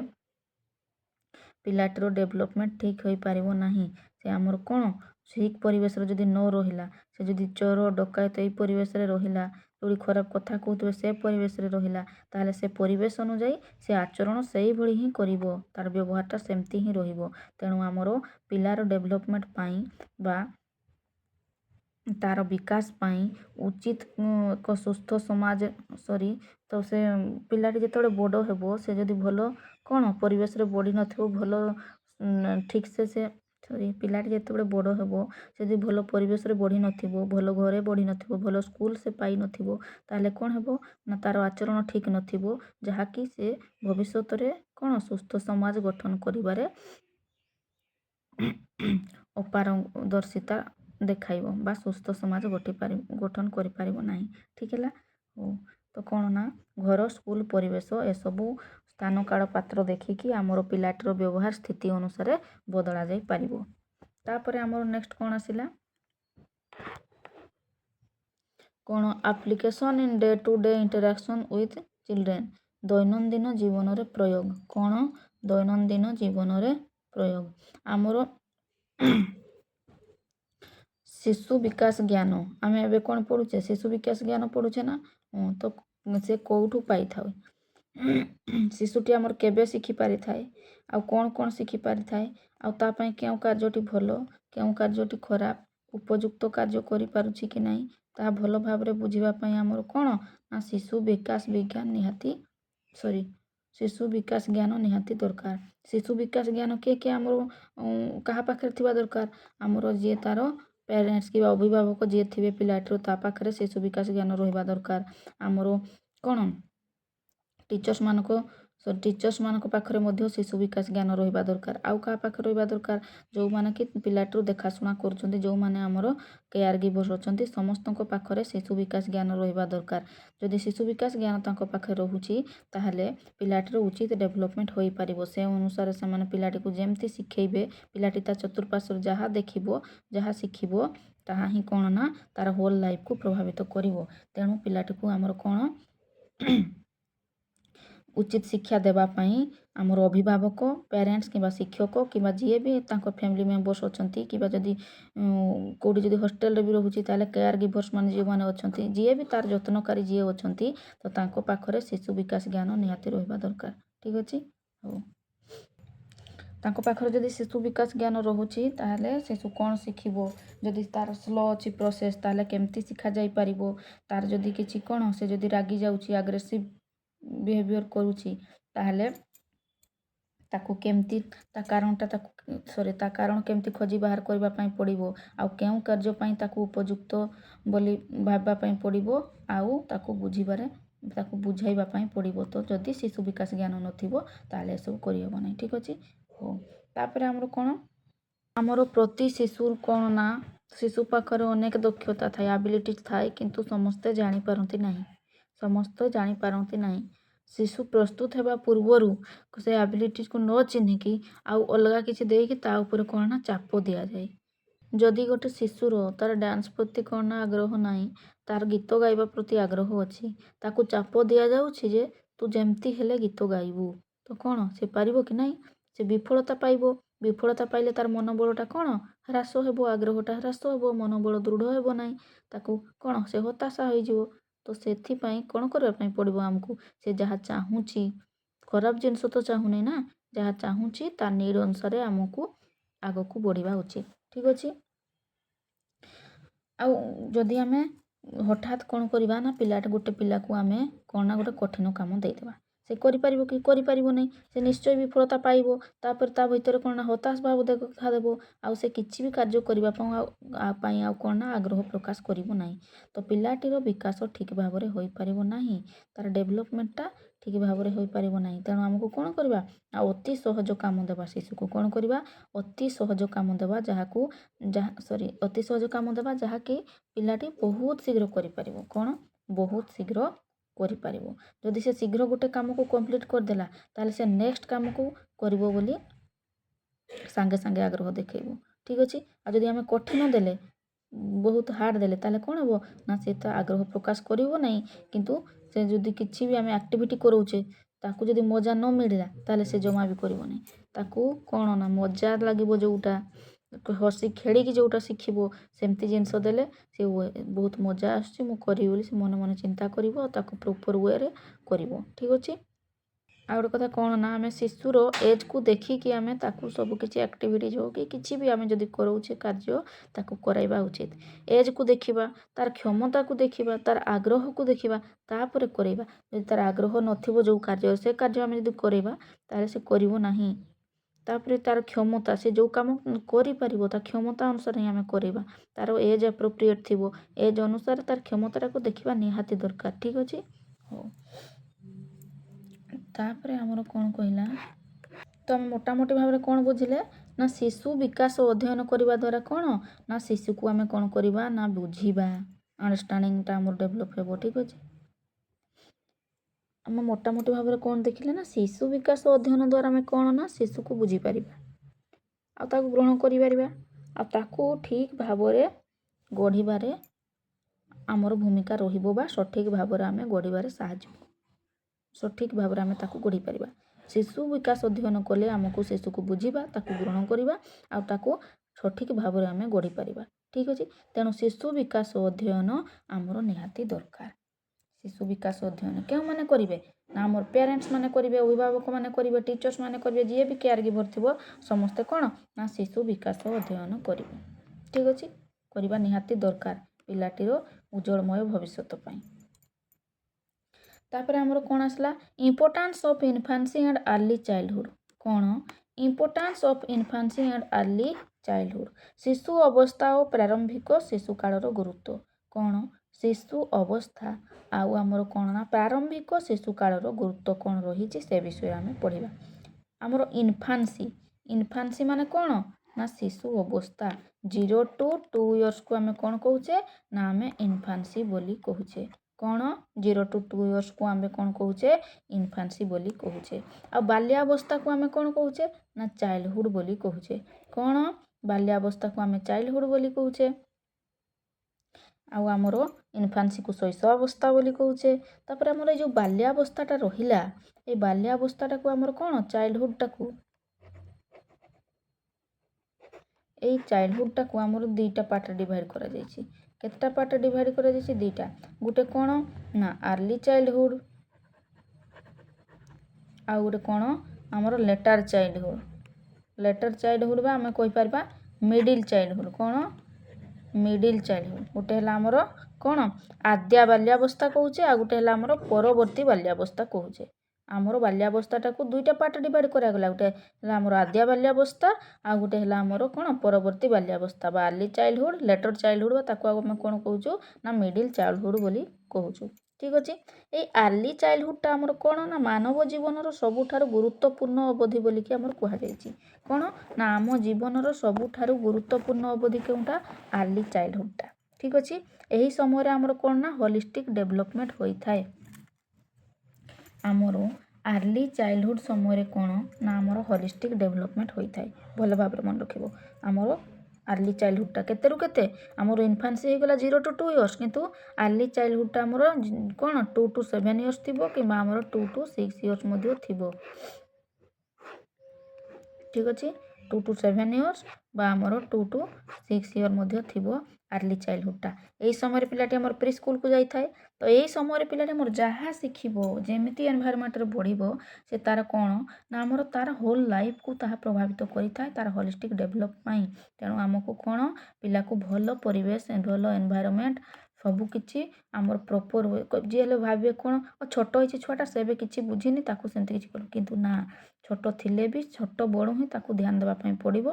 ପିଲାଟିର ଡେଭଲପମେଣ୍ଟ ଠିକ୍ ହୋଇପାରିବ ନାହିଁ। ସେ ଆମର କ'ଣ ଠିକ୍ ପରିବେଶରେ ଯଦି ନ ରହିଲା, ସେ ଯଦି ଚୋର ଡକାୟତ ଏଇ ପରିବେଶରେ ରହିଲା, ଯେଉଁଠି ଖରାପ କଥା କହୁଥିବେ ସେ ପରିବେଶରେ ରହିଲା, ତାହେଲେ ସେ ପରିବେଶ ଅନୁଯାୟୀ ସେ ଆଚରଣ ସେଇଭଳି ହିଁ କରିବ, ତାର ବ୍ୟବହାରଟା ସେମିତି ହିଁ ରହିବ। ତେଣୁ ଆମର ପିଲାର ଡେଭଲପମେଣ୍ଟ ପାଇଁ ବା ତାର ବିକାଶ ପାଇଁ ଉଚିତ ଏକ ସୁସ୍ଥ ସମାଜ ତ ସେ ପିଲାଟି ଯେତେବେଳେ ବଡ଼ ହେବ, ସେ ଯଦି ଭଲ କ'ଣ ପରିବେଶରେ ବଢ଼ି ନଥିବ, ଭଲ ଠିକ୍ସେ ପିଲାଟି ଯେତେବେଳେ ବଡ଼ ହେବ, ସେ ଯଦି ଭଲ ପରିବେଶରେ ବଢ଼ି ନଥିବ, ଭଲ ଘରେ ବଢ଼ି ନଥିବ, ଭଲ ସ୍କୁଲ ସେ ପାଇନଥିବ, ତାହେଲେ କ'ଣ ହେବ ନା ତାର ଆଚରଣ ଠିକ୍ ନଥିବ, ଯାହାକି ସେ ଭବିଷ୍ୟତରେ କ'ଣ ସୁସ୍ଥ ସମାଜ ଗଠନ କରିବାରେ ଅପାରଦର୍ଶିତା ଦେଖାଇବ ବା ସୁସ୍ଥ ସମାଜ ଗଠନ କରିପାରିବ ନାହିଁ। ଠିକ୍ ହେଲା। ହଉ, ତ କ'ଣ ନା ଘର, ସ୍କୁଲ, ପରିବେଶ ଏସବୁ ସ୍ଥାନ କାଳ ପାତ୍ର ଦେଖିକି ଆମର ପିଲାଟିର ବ୍ୟବହାର ସ୍ଥିତି ଅନୁସାରେ ବଦଳା ଯାଇପାରିବ। ତାପରେ ଆମର ନେକ୍ସଟ କ'ଣ ଆସିଲା, କ'ଣ application in day to day interaction with children. ଦୈନନ୍ଦିନ ଜୀବନରେ ପ୍ରୟୋଗ। କ'ଣ ଦୈନନ୍ଦିନ ଜୀବନରେ ପ୍ରୟୋଗ ଆମର ଶିଶୁ ବିକାଶ ଜ୍ଞାନ। ଆମେ ଏବେ କ'ଣ ପଢ଼ୁଛେ, ଶିଶୁ ବିକାଶ ଜ୍ଞାନ ପଢ଼ୁଛେ ନା। ତ ସେ କେଉଁଠୁ ପାଇଥାଉ, ଶିଶୁଟି ଆମର କେବେ ଶିଖିପାରିଥାଏ, ଆଉ କ'ଣ କ'ଣ ଶିଖିପାରିଥାଏ, ଆଉ ତା ପାଇଁ କେଉଁ କାର୍ଯ୍ୟଟି ଭଲ, କେଉଁ କାର୍ଯ୍ୟଟି ଖରାପ, ଉପଯୁକ୍ତ କାର୍ଯ୍ୟ କରିପାରୁଛି କି ନାହିଁ, ତାହା ଭଲ ଭାବରେ ବୁଝିବା ପାଇଁ ଆମର କ'ଣ ନା ଶିଶୁ ବିକାଶ ଜ୍ଞାନ ନିହାତି ଦରକାର। ଶିଶୁ ବିକାଶ ଜ୍ଞାନ କିଏ ଆମର କାହା ପାଖରେ ଥିବା ଦରକାର, ଆମର ଯିଏ ତାର ପ୍ୟାରେଣ୍ଟସ୍ କିମ୍ବା ଅଭିଭାବକ ଯିଏ ଥିବେ ପିଲାଟିର, ତା ପାଖରେ ଶିଶୁ ବିକାଶ ଜ୍ଞାନ ରହିବା ଦରକାର। ଆମର କ'ଣ ଟିଚର୍ସମାନଙ୍କ ପାଖରେ ମଧ୍ୟ ଶିଶୁ ବିକାଶ ଜ୍ଞାନ ରହିବା ଦରକାର। ଆଉ କାହା ପାଖରେ ରହିବା ଦରକାର, ଯେଉଁମାନେ କି ପିଲାଟିର ଦେଖାଶୁଣା କରୁଛନ୍ତି, ଯେଉଁମାନେ ଆମର କେୟାର ଗିଭର୍ସ ଅଛନ୍ତି, ସମସ୍ତଙ୍କ ପାଖରେ ଶିଶୁ ବିକାଶ ଜ୍ଞାନ ରହିବା ଦରକାର। ଯଦି ଶିଶୁ ବିକାଶ ଜ୍ଞାନ ତାଙ୍କ ପାଖରେ ରହୁଛି, ତାହେଲେ ପିଲାଟିର ଉଚିତ ଡେଭଲପମେଣ୍ଟ ହୋଇପାରିବ। ସେ ଅନୁସାରେ ସେମାନେ ପିଲାଟିକୁ ଯେମିତି ଶିଖେଇବେ, ପିଲାଟି ତା ଚତୁଃପାର୍ଶ୍ୱରେ ଯାହା ଦେଖିବ, ଯାହା ଶିଖିବ, ତାହା ହିଁ କ'ଣ ନା ତାର ହୋଲ୍ ଲାଇଫକୁ ପ୍ରଭାବିତ କରିବ। ତେଣୁ ପିଲାଟିକୁ ଆମର କ'ଣ उचित शिक्षा देवाई आमर अभिभावक पेरेंट्स कि शिक्षक कि जी भी फैमिली मेंबर्स अच्छा कि जदि कौटी जब हॉस्टल भी रोचे केयर गिवर्स मान जो मैंने अच्छा जी भी तार जत्नकारी जी अच्छा तो पाखरे शिशु विकास ज्ञान निहाती रहा दरकार ठीक अच्छे हो पाखरे जदि शिशु विकास ज्ञान रोचे ताहले शिशु कौन शिखब जदि तार स्लो अच्छी प्रोसेस ताहले केमती शिखा जाई परिबो तार जदि किछि कौन से जदि रागी जाउछि आग्रेसिव बिहेवियर करुछि ताहले ताकू केमती ता कारणटा ता कारण केमती खोजी बाहर करबा पई पड़िबो आउ केउ कार्य पई ताकू उपयुक्त बोली भाबा पई पड़िबो आउ ताकू बुझिबारे ताकू बुझाइबा पई पड़िबो तो जदि शिशु विकास ज्ञान नथिबो ताहले सब करि हेबो नै ठीक अछि हो तापर हमरो कोन हमरो प्रति शिशु कोन ना शिशु पाखरे अनेक दक्षता थाए एबिलिटी थाए किंतु समस्त जानि पारंती नाही समस्त जानि पारंती नाही शिशु प्रस्तुत हेबा पूर्वरु से एबिलिटीज को न चिन्हिकी आउ अलगा किसी देकी ता ऊपर कोन ना चाप दिया जाए जदि गोटे शिशुर तार डांस प्रति कोन ना आग्रह नाही तार गीत गाइबा प्रति आग्रह अछि ताकू चाप दिया जाउछि जे तू जेमती हेले गीत गाइबू तो कोन से पारिबो कि नाही से विफलता पाइबो विफलता पाइले तार मनोबलटा कोन ह्रास हेबो आग्रहटा ह्रास हेबो मनोबल दृढ़ हेबो नाही ताकू कोन से हताशा होई जिवो तो सेथि पई कोन करबा पई पड़िबो हमकू से जहाँ चाहूँची खराब जिनस तो चाहूनी ना जहाँ चाहूँची ता नीड अनुसार आमको आगको बढ़िबा उचित ठीक अच्छे आउ जदि आमे हठात कौन करवा ना पिलाटे गोटे पिला को आमे कौन ना गोटे कठिन काम देदेबा से करि परिबो कि करि परिबो नै से निश्चय विफलता पाइबो तापर ता भीतर कौन ना हताश भाव देखा देबो आउ से किछि भी कार्य करबा पई आउ कौन ना आग्रह प्रकाश करिबो नाही तो पिलाटीर विकास ठीक भाव रे होई परिबो नाही तार डेवलपमेंटटा ठीक भाव रे होई परिबो नाही तेणु हमको कौन करबा आ अति सहज काम देबा शिशु को कौन करबा अति सहज काम देबा जहाकू अति सहज काम देबा जहाकि पिलाटी बहुत शीघ्र करि परिबो कौन बहुत शीघ्र करि परिबो जदि से शीघ्र गोटे काम को कंप्लीट कर देला ताले से नेक्स्ट काम को करिवो बोली सांगे सांगे आग्रह देखैबो ठीक अछि आ जदि हमें कठिन देले बहुत हार्ड देले ताले कौन हेबो ना से तो आग्रह प्रकाश करिवो नाही किंतु से जदि किछि भी हमें एक्टिविटी करोचे ताकू जदि मजा न मिलला ताले से जमा भी करिवो नाही ताकू कौन ना मजा लागिबो जोउटा हसी खेड़ी जोटा शिखिबो सेमती जिनस देले से बहुत मजा आसछि मु करी बोली से मन मन चिंता करिवो ताकू प्रॉपर वे रे करिवो ठीक अछि आ गोटे कथा कौन ना आम शिशुर एज को देखिकी आम ताकू सब किसी एक्टिविटीज हो कि किसी भी आम जदि करोचे कार्य ताकू कराइबा उचित एज को देखिबा तार क्षमता को देखिबा तार आग्रह को देखिबा तापर कराइबा जदि तार आग्रह नथिबो जो कार्य से कार्य आम जदि कराइबा ताले से करिवो नाही तापर तार क्षमता से जो काम करि परिबो ता क्षमता अनुसार ही आम कराइबा तार एज एप्रोप्रिएट थिबो एज अनुसार तार क्षमता को देखिबा निहाती दरकार ठीक अछि हो तापर हमर कौन कहला तो आम मोटामोटी भाव में कौन बुझिले ना शिशु विकास अध्ययन करने द्वारा कौन ना शिशु को आम कौन करवा ना बुझा अंडरस्टांडिंगटा आम डेभलप हे ठीक अच्छे आम मोटामोटी भाव में कौन देखिले ना शिशु विकास अध्ययन द्वारा आम कौन ना शिशु को बुझीपर आउ ग्रहण कर ठीक भाव में गढ़वे आमर भूमिका रहा सठिक भाव में आम गढ़वे साहाय्य सठिक भाव में आम गढ़ी पार शिशु विकास अध्ययन कले आमको शिशु को बुझा ग्रहण करवा आउ सठिक भाव में आम गढ़ी पार ठीक अच्छे तेणु शिशु विकास अध्ययन आमर निहाती दरकार शिशु विकास अध्ययन क्यों मैंने करेंगे ना आम पेरेंट्स मैंने करेंगे अभिभावक मैंने करेंगे टीचर्स मैंने करेंगे जी भी केयर गिवर थी समस्ते कौन ना शिशु विकास अध्ययन करेंगे ठीक अच्छे करवा निहाती दरकार पिलाटीर उज्जवलमय भविष्य पाई तापर आमर कौन आसला importance of infancy and early childhood कौन importance of infancy and early childhood शिशु अवस्था और प्रारंभिक शिशु कालर गुरुत्व कौन शिशु अवस्था आउ आमर कौन ना प्रारंभिक शिशु कालर गुरुत्व कौन रही से विषय आम पढ़ा आमर इन्फान्सी इन्फान्सी माने कौन ना शिशु अवस्था 0 to 2 years को आम कौन कहूचे ना आम इन्फान्सी बोली कहूचे कौन 0 to 2 years को आम कौन कहूचे इन्फान्सी बोली कहूचे आ बाल्यावस्था को आम कौन कहूचे ना चाइल्डहुड बोली कहूचे कौन बाल्यावस्था को आम चाइल्डहुड बोली कहूचे आउ आमर इन्फान्सी को शैशव अवस्था बोली कहूचे। तापर आमर ये जो बाल्यावस्थाटा रहिला ए बाल्यावस्थाटा को आमर कौन चाइल्डहुडटा को এই ଚାଇଲ୍ଡହୁଡ଼ଟାକୁ ଆମର ଦୁଇଟା ପାର୍ଟରେ ଡିଭାଇଡ଼ କରାଯାଇଛି। କେତେଟା ପାର୍ଟରେ ଡିଭାଇଡ଼ କରାଯାଇଛି? ଦୁଇଟା। ଗୋଟେ କ'ଣ ନା ଆର୍ଲି ଚାଇଲ୍ଡହୁଡ଼, ଆଉ ଗୋଟେ କ'ଣ ଆମର ଲେଟର ଚାଇଲ୍ଡହୁଡ଼। ଲେଟର ଚାଇଲ୍ଡହୁଡ଼ ବା ଆମେ କହିପାରିବା ମିଡ଼ିଲ୍ ଚାଇଲ୍ଡହୁଡ଼। କ'ଣ? Middle childhood. ଗୋଟେ ହେଲା ଆମର କ'ଣ ଆଦ୍ୟା ବାଲ୍ୟାବସ୍ଥା କହୁଛେ, ଆଉ ଗୋଟେ ହେଲା ଆମର ପରବର୍ତ୍ତୀ ବାଲ୍ୟାବସ୍ଥା କହୁଛେ। ଆମର ବାଲ୍ୟାବସ୍ଥାଟାକୁ ଦୁଇଟା ପାର୍ଟ ଡିଭାଇଡ଼ କରାଗଲା। ଗୋଟେ ହେଲା ଆମର ଆଦ୍ୟା ବାଲ୍ୟାବସ୍ଥା, ଆଉ ଗୋଟେ ହେଲା ଆମର କ'ଣ ପରବର୍ତ୍ତୀ ବାଲ୍ୟାବସ୍ଥା ବା ଆର୍ଲି ଚାଇଲ୍ଡହୁଡ଼, ଲେଟର ଚାଇଲ୍ଡହୁଡ଼ ବା ତାକୁ ଆମେ କ'ଣ କହୁଛୁ ନା ମିଡ଼ିଲ୍ ଚାଇଲ୍ଡହୁଡ଼ ବୋଲି କହୁଛୁ। ଠିକ୍ ଅଛି। ଏଇ ଆର୍ଲି ଚାଇଲ୍ଡହୁଡ଼ଟା ଆମର କ'ଣ ନା ମାନବ ଜୀବନର ସବୁଠାରୁ ଗୁରୁତ୍ୱପୂର୍ଣ୍ଣ ଅବଧି ବୋଲିକି ଆମର କୁହାଯାଇଛି। କ'ଣ ନା ଆମ ଜୀବନର ସବୁଠାରୁ ଗୁରୁତ୍ୱପୂର୍ଣ୍ଣ ଅବଧି କେଉଁଟା? ଆର୍ଲି ଚାଇଲ୍ଡହୁଡ଼ଟା। ଠିକ୍ ଅଛି। ଏହି ସମୟରେ ଆମର କ'ଣ ନା ହୋଲିଷ୍ଟିକ୍ ଡେଭଲପମେଣ୍ଟ ହୋଇଥାଏ। ଆମର ଆର୍ଲି ଚାଇଲ୍ଡହୁଡ଼ ସମୟରେ କ'ଣ ନା ଆମର ହୋଲିଷ୍ଟିକ୍ ଡେଭଲପମେଣ୍ଟ ହୋଇଥାଏ। ଭଲ ଭାବରେ ମନେ ରଖିବ। ଆମର ଆର୍ଲି ଚାଇଲ୍ଡହୁଡ଼ଟା କେତେରୁ କେତେ? ଆମର ଇନଫାନ୍ସି ହେଇଗଲା 0 to 2 years, କିନ୍ତୁ ଆର୍ଲି ଚାଇଲ୍ଡହୁଡ଼ଟା ଆମର କ'ଣ 2 to 7 years ଥିବ କିମ୍ବା ଆମର 2 to 6 years ମଧ୍ୟ ଥିବ। ଠିକ୍ ଅଛି। 2 to 7 years ବା ଆମର 2 to 6 years ମଧ୍ୟ ଥିବ ଆର୍ଲି ଚାଇଲ୍ଡହୁଡ଼ଟା। ଏହି ସମୟରେ ପିଲାଟି ଆମର ପ୍ରି ସ୍କୁଲକୁ ଯାଇଥାଏ। ତ ଏହି ସମୟରେ ପିଲାଟି ଆମର ଯାହା ଶିଖିବ, ଯେମିତି ଏନଭାୟରମେଣ୍ଟରେ ବଢ଼ିବ, ସେ ତା'ର କ'ଣ ନା ଆମର ତା'ର ହୋଲ୍ ଲାଇଫ୍କୁ ତାହା ପ୍ରଭାବିତ କରିଥାଏ ତା'ର ହୋଲିଷ୍ଟିକ୍ ଡେଭଲପ୍ ପାଇଁ। ତେଣୁ ଆମକୁ କ'ଣ ପିଲାକୁ ଭଲ ପରିବେଶ, ଭଲ ଏନଭାୟରମେଣ୍ଟ ସବୁକିଛି ଆମର ପ୍ରପର୍ ହୁଏ। ଯିଏ ହେଲେ ଭାବିବେ କ'ଣ ଛୋଟ ହେଇଛି ଛୁଆଟା, ସେ ଏବେ କିଛି ବୁଝିନି, ତାକୁ ସେମିତି କିଛି କରୁ, କିନ୍ତୁ ନା, ଛୋଟ ଥିଲେ ବି ଛୋଟ ବଡ଼ ହିଁ ତାକୁ ଧ୍ୟାନ ଦେବା ପାଇଁ ପଡ଼ିବ।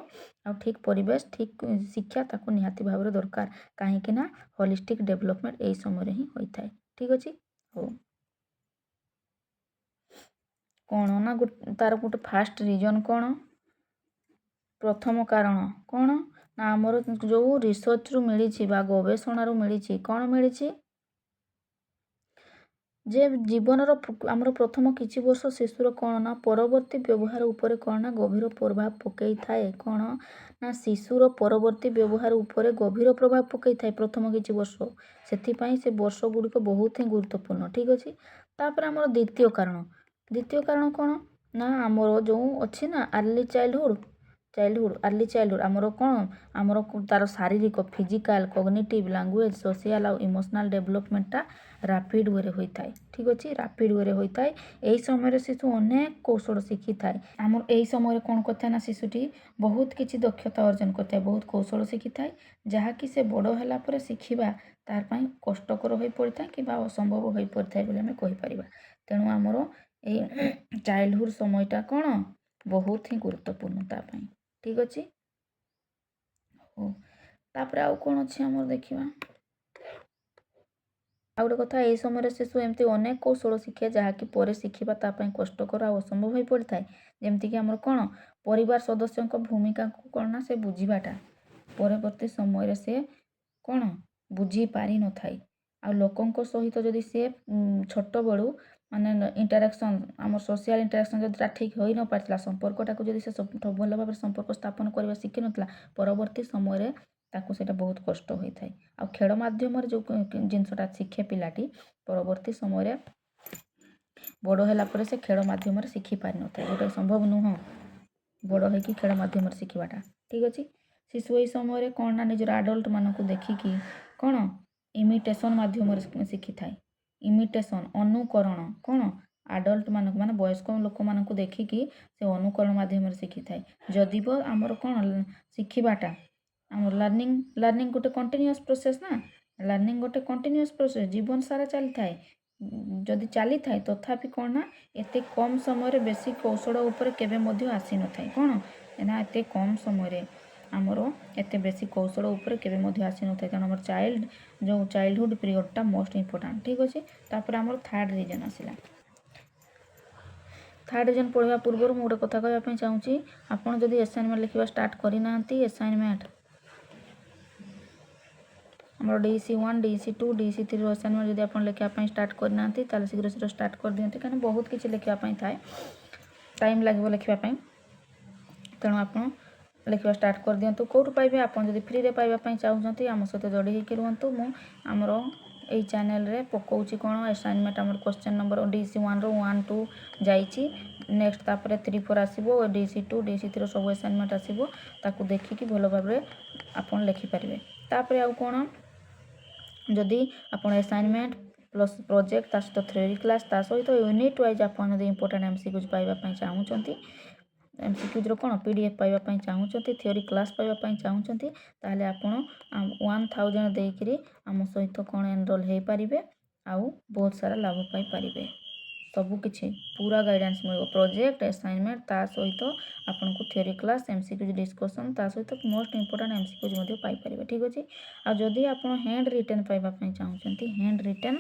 ଆଉ ଠିକ୍ ପରିବେଶ, ଠିକ୍ ଶିକ୍ଷା ତାକୁ ନିହାତି ଭାବରେ ଦରକାର। କାହିଁକି ନା ହୋଲିଷ୍ଟିକ୍ ଡେଭଲପମେଣ୍ଟ ଏହି ସମୟରେ ହିଁ ହୋଇଥାଏ। ଠିକ୍ ଅଛି। ହଉ, କ'ଣ ନା ତା'ର ଗୋଟେ ଫାଷ୍ଟ ରିଜନ୍ କ'ଣ? ପ୍ରଥମ କାରଣ କ'ଣ ନା ଆମର ଯେଉଁ ରିସର୍ଚ୍ଚରୁ ମିଳିଛି ବା ଗବେଷଣାରୁ ମିଳିଛି, କ'ଣ ମିଳିଛି? ଯେ ଜୀବନର ଆମର ପ୍ରଥମ କିଛି ବର୍ଷ ଶିଶୁର କ'ଣ ନା ପରବର୍ତ୍ତୀ ବ୍ୟବହାର ଉପରେ କ'ଣ ନା ଗଭୀର ପ୍ରଭାବ ପକାଇଥାଏ। କ'ଣ ନା ଶିଶୁର ପରବର୍ତ୍ତୀ ବ୍ୟବହାର ଉପରେ ଗଭୀର ପ୍ରଭାବ ପକାଇଥାଏ ପ୍ରଥମ କିଛି ବର୍ଷ। ସେଥିପାଇଁ ସେ ବର୍ଷ ଗୁଡ଼ିକ ବହୁତ ହିଁ ଗୁରୁତ୍ୱପୂର୍ଣ୍ଣ। ଠିକ୍ ଅଛି। ତାପରେ ଆମର ଦ୍ୱିତୀୟ କାରଣ କ'ଣ ନା ଆମର ଯେଉଁ ଅଛି ନା ଆର୍ଲି ଚାଇଲ୍ଡହୁଡ଼ ଆର୍ଲି ଚାଇଲ୍ଡହୁଡ଼ ଆମର କ'ଣ ଆମର ତା'ର ଶାରୀରିକ, ଫିଜିକାଲ, କଗ୍ନିଟିଭ, ଲାଙ୍ଗୁଏଜ, ସୋସିଆଲ ଆଉ ଇମୋସନାଲ୍ ଡେଭଲପମେଣ୍ଟଟା ରାପିଡ଼ ୱେରେ ହୋଇଥାଏ। ଠିକ୍ ଅଛି। ରାପିଡ଼ ୱେରେ ହୋଇଥାଏ। ଏହି ସମୟରେ ଶିଶୁ ଅନେକ କୌଶଳ ଶିଖିଥାଏ। ଆମର ଏହି ସମୟରେ କ'ଣ କରିଥାଏ ନା ଶିଶୁଟି ବହୁତ କିଛି ଦକ୍ଷତା ଅର୍ଜନ କରିଥାଏ, ବହୁତ କୌଶଳ ଶିଖିଥାଏ, ଯାହାକି ସେ ବଡ଼ ହେଲା ପରେ ଶିଖିବା ତାର ପାଇଁ କଷ୍ଟକର ହୋଇପଡ଼ିଥାଏ କିମ୍ବା ଅସମ୍ଭବ ହୋଇପଡ଼ିଥାଏ ବୋଲି ଆମେ କହିପାରିବା। ତେଣୁ ଆମର ଏଇ ଚାଇଲ୍ଡହୁଡ଼ ସମୟଟା କ'ଣ ବହୁତ ହିଁ ଗୁରୁତ୍ୱପୂର୍ଣ୍ଣ ତା ପାଇଁ। ଠିକ୍ ଅଛି। ହଉ, ତାପରେ ଆଉ କ'ଣ ଅଛି ଆମର ଦେଖିବା। ଆଉ ଗୋଟେ କଥା, ଏହି ସମୟରେ ଶିଶୁ ଏମିତି ଅନେକ କୌଶଳ ଶିଖେ ଯାହାକି ପରେ ଶିଖିବା ତା ପାଇଁ କଷ୍ଟକର ଆଉ ଅସମ୍ଭବ ହୋଇପଡ଼ିଥାଏ। ଯେମିତିକି ଆମର କ'ଣ ପରିବାର ସଦସ୍ୟଙ୍କ ଭୂମିକାକୁ କ'ଣ ନା ସେ ବୁଝିବାଟା ପରବର୍ତ୍ତୀ ସମୟରେ ସେ କ'ଣ ବୁଝିପାରିନଥାଏ। ଆଉ ଲୋକଙ୍କ ସହିତ ଯଦି ସେ ଛୋଟବେଳୁ ମାନେ ଇଣ୍ଟାରାକ୍ସନ୍, ଆମର ସୋସିଆଲ ଇଣ୍ଟାରାକ୍ସନ୍ ଯଦି ତା ଠିକ୍ ହୋଇନପାରିଥିଲା, ସମ୍ପର୍କଟାକୁ ଯଦି ସେ ଭଲ ଭାବରେ ସମ୍ପର୍କ ସ୍ଥାପନ କରିବା ଶିଖିନଥିଲା, ପରବର୍ତ୍ତୀ ସମୟରେ ତାକୁ ସେଇଟା ବହୁତ କଷ୍ଟ ହୋଇଥାଏ। ଆଉ ଖେଳ ମାଧ୍ୟମରେ ଯେଉଁ ଜିନିଷଟା ଶିଖେ ପିଲାଟି, ପରବର୍ତ୍ତୀ ସମୟରେ ବଡ଼ ହେଲା ପରେ ସେ ଖେଳ ମାଧ୍ୟମରେ ଶିଖିପାରିନଥାଏ, ଯେଉଁଟା ସମ୍ଭବ ନୁହଁ ବଡ଼ ହୋଇକି ଖେଳ ମାଧ୍ୟମରେ ଶିଖିବାଟା। ଠିକ୍ ଅଛି। ଶିଶୁ ଏହି ସମୟରେ କ'ଣ ନା ନିଜର ଆଡଲ୍ଟମାନଙ୍କୁ ଦେଖିକି କ'ଣ ଇମିଟେସନ୍ ମାଧ୍ୟମରେ ଶିଖିଥାଏ। ଇମିଟେସନ୍ ଅନୁକରଣ, କ'ଣ ଆଡଲ୍ଟମାନଙ୍କୁ ମାନେ ବୟସ୍କ ଲୋକମାନଙ୍କୁ ଦେଖିକି ସେ ଅନୁକରଣ ମାଧ୍ୟମରେ ଶିଖିଥାଏ। ଯଦିବ ଆମର କ'ଣ ଶିଖିବାଟା ଆମର ଲର୍ଣ୍ଣିଂ ଗୋଟେ କଣ୍ଟିନ୍ୟୁଅସ୍ ପ୍ରୋସେସ୍ ନା, ଲର୍ଣ୍ଣିଂ ଗୋଟେ କଣ୍ଟିନ୍ୟୁଅସ୍ ପ୍ରୋସେସ୍ ଜୀବନ ସାରା ଚାଲିଥାଏ। ଯଦି ଚାଲିଥାଏ ତଥାପି କ'ଣ ନା ଏତେ କମ୍ ସମୟରେ ବେଶୀ କୌଶଳ ଉପରେ କେବେ ମଧ୍ୟ ଆସିନଥାଏ। କ'ଣ ନା ଏତେ କମ୍ ସମୟରେ ଆମର ଏତେ ବେଶୀ କୌଶଳ ଉପରେ କେବେ ମଧ୍ୟ ଆସିନଥାଏ। ତେଣୁ ଆମର ଯେଉଁ ଚାଇଲ୍ଡହୁଡ଼ ପିରିୟଡ଼ଟା ମୋଷ୍ଟ ଇମ୍ପୋର୍ଟାଣ୍ଟ। ଠିକ୍ ଅଛି। ତାପରେ ଆମର ଥାର୍ଡ଼ ରିଜନ୍ ଆସିଲା। ଥାର୍ଡ଼ ରିଜନ୍ ପଢ଼ିବା ପୂର୍ବରୁ ମୁଁ ଗୋଟେ କଥା କହିବା ପାଇଁ ଚାହୁଁଛି, ଆପଣ ଯଦି ଆସାଇନମେଣ୍ଟ ଲେଖିବା ଷ୍ଟାର୍ଟ କରିନାହାନ୍ତି, ଆସାଇନମେଣ୍ଟ ଆମର DEC1, DEC2, DEC3 ଆସାଇନମେଣ୍ଟ ଯଦି ଆପଣ ଲେଖିବା ପାଇଁ ଷ୍ଟାର୍ଟ କରିନାହାନ୍ତି, ତାହେଲେ ଶୀଘ୍ର ଷ୍ଟାର୍ଟ କରିଦିଅନ୍ତି। କାରଣ ବହୁତ କିଛି ଲେଖିବା ପାଇଁ ଥାଏ, ଟାଇମ୍ ଲାଗିବ ଲେଖିବା ପାଇଁ। ତେଣୁ ଆପଣ लिखा स्टार्ट कर दिंतु कौटू पाइबे आप फ्री रे पाइबा चाहूँगी आम सहित जोड़ी होकर रुहतु आमर यही चैनल रे पकाउची कौन असाइनमेंट आम क्वेश्चन नंबर DC1 रो 1 2 जाइए नेक्स्ट तापर 3 4 आसो DC2 DC3 सब असाइनमेंट आसो ताकू देखिकी भल भाव आप लिखिपारे तापर आउ कौन जदि आप असाइनमेंट प्लस प्रोजेक्ट ता सहित थ्योरी क्लास ता सहित यूनिट वाइज आप इंपोर्टेंट MCQ पाइबा चाहूँगी MCQ कौन PDF पाइबा चाहूँगी थ्योरी क्लास पाइबा चाहूँगी ताहले आपण 1000 देकरी आम सहित कौन एनरोल हो पारे आउ बहुत सारा लाभ पाई पारे सबकि पूरा गाइडेंस मिल प्रोजेक्ट असाइनमेंट ता सहित आपन को थ्योरी क्लास MCQ डिस्कशन ता सहित मोस्ट इंपोर्टेंट MCQ पाई पारे ठीक अच्छे आ जदि आप हैंड रिटेन पाइबा चाहूँगी हैंड रिटेन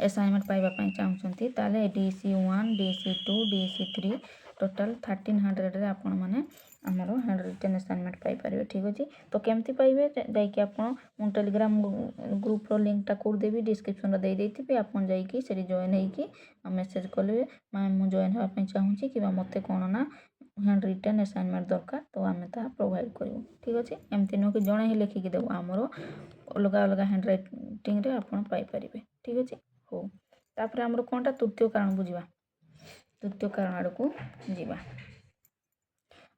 असाइनमेंट पाइबा चाहूँगी ताले DC1 DC2 DC3 टोटाल 1300 रे आपण माने आमर हैंड रिटेन असाइनमेंट पाई पारे ठीक अच्छे तो केमती पाइबे जाइए आप टेलीग्राम ग्रुप रो लिंक टा कोड देवी डिस्क्रिप्शन दे देथिबे आपन जाइए से जॉइन होइकी मेसेज कले मैम मु जॉइन होगा चाहूँगी कि मते कौन ना हैंड रिटेन असाइनमेंट दरकार तो आम ता प्रोवाइड करूँ ठीक अच्छे एमती नुह कि जड़े ही लिखिकी देव आमर अलग अलग हैंड राइटिंग रे आपन पाई पारिबे ठीक अच्छे हो तापर आमर कोनटा तृतीय कारण बुझिबा तृतीय कारण आड़ को जीवा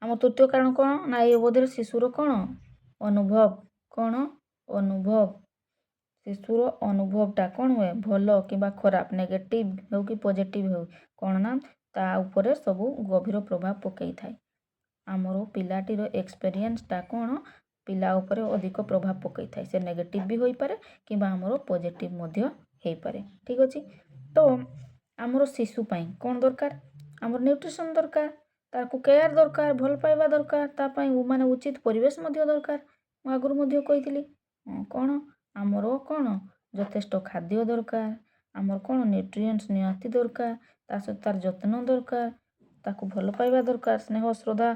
आम तृतीय कारण कौन ना ये अवधि शिशुर कौन अनुभव कौन अनुभव शिशुर अनुभवटा कौन हुए भल कि खराब नेगेटिव हो कि पॉजिटिव हो कौन ना ता उपरे सबू गभीर प्रभाव पकई थाए आमर पिलाटीर एक्सपीरियंसटा कौन पिला उपरे अधिक प्रभाव पकई थाए से नेगेटिव भी होई पारे कि आमर पॉजिटिव मध्य हो पारे ठीक अच्छे तो आमर शिशु पाई कौन दरकार आमर न्यूट्रिशन दरकार ताकू केयर दरकार भल पाइबा दरकार तापाई माने उचित परिवेश मध्य दरकार आगुरी मध्य कही कौन आमर कौन यथेष्ट खाद्य दरकार आमर कौन न्यूट्रिएंट्स निहाती दरकार ता सहित तार जत्न दरकार ताकू भल पाइबा दरकार स्नेह श्रद्धा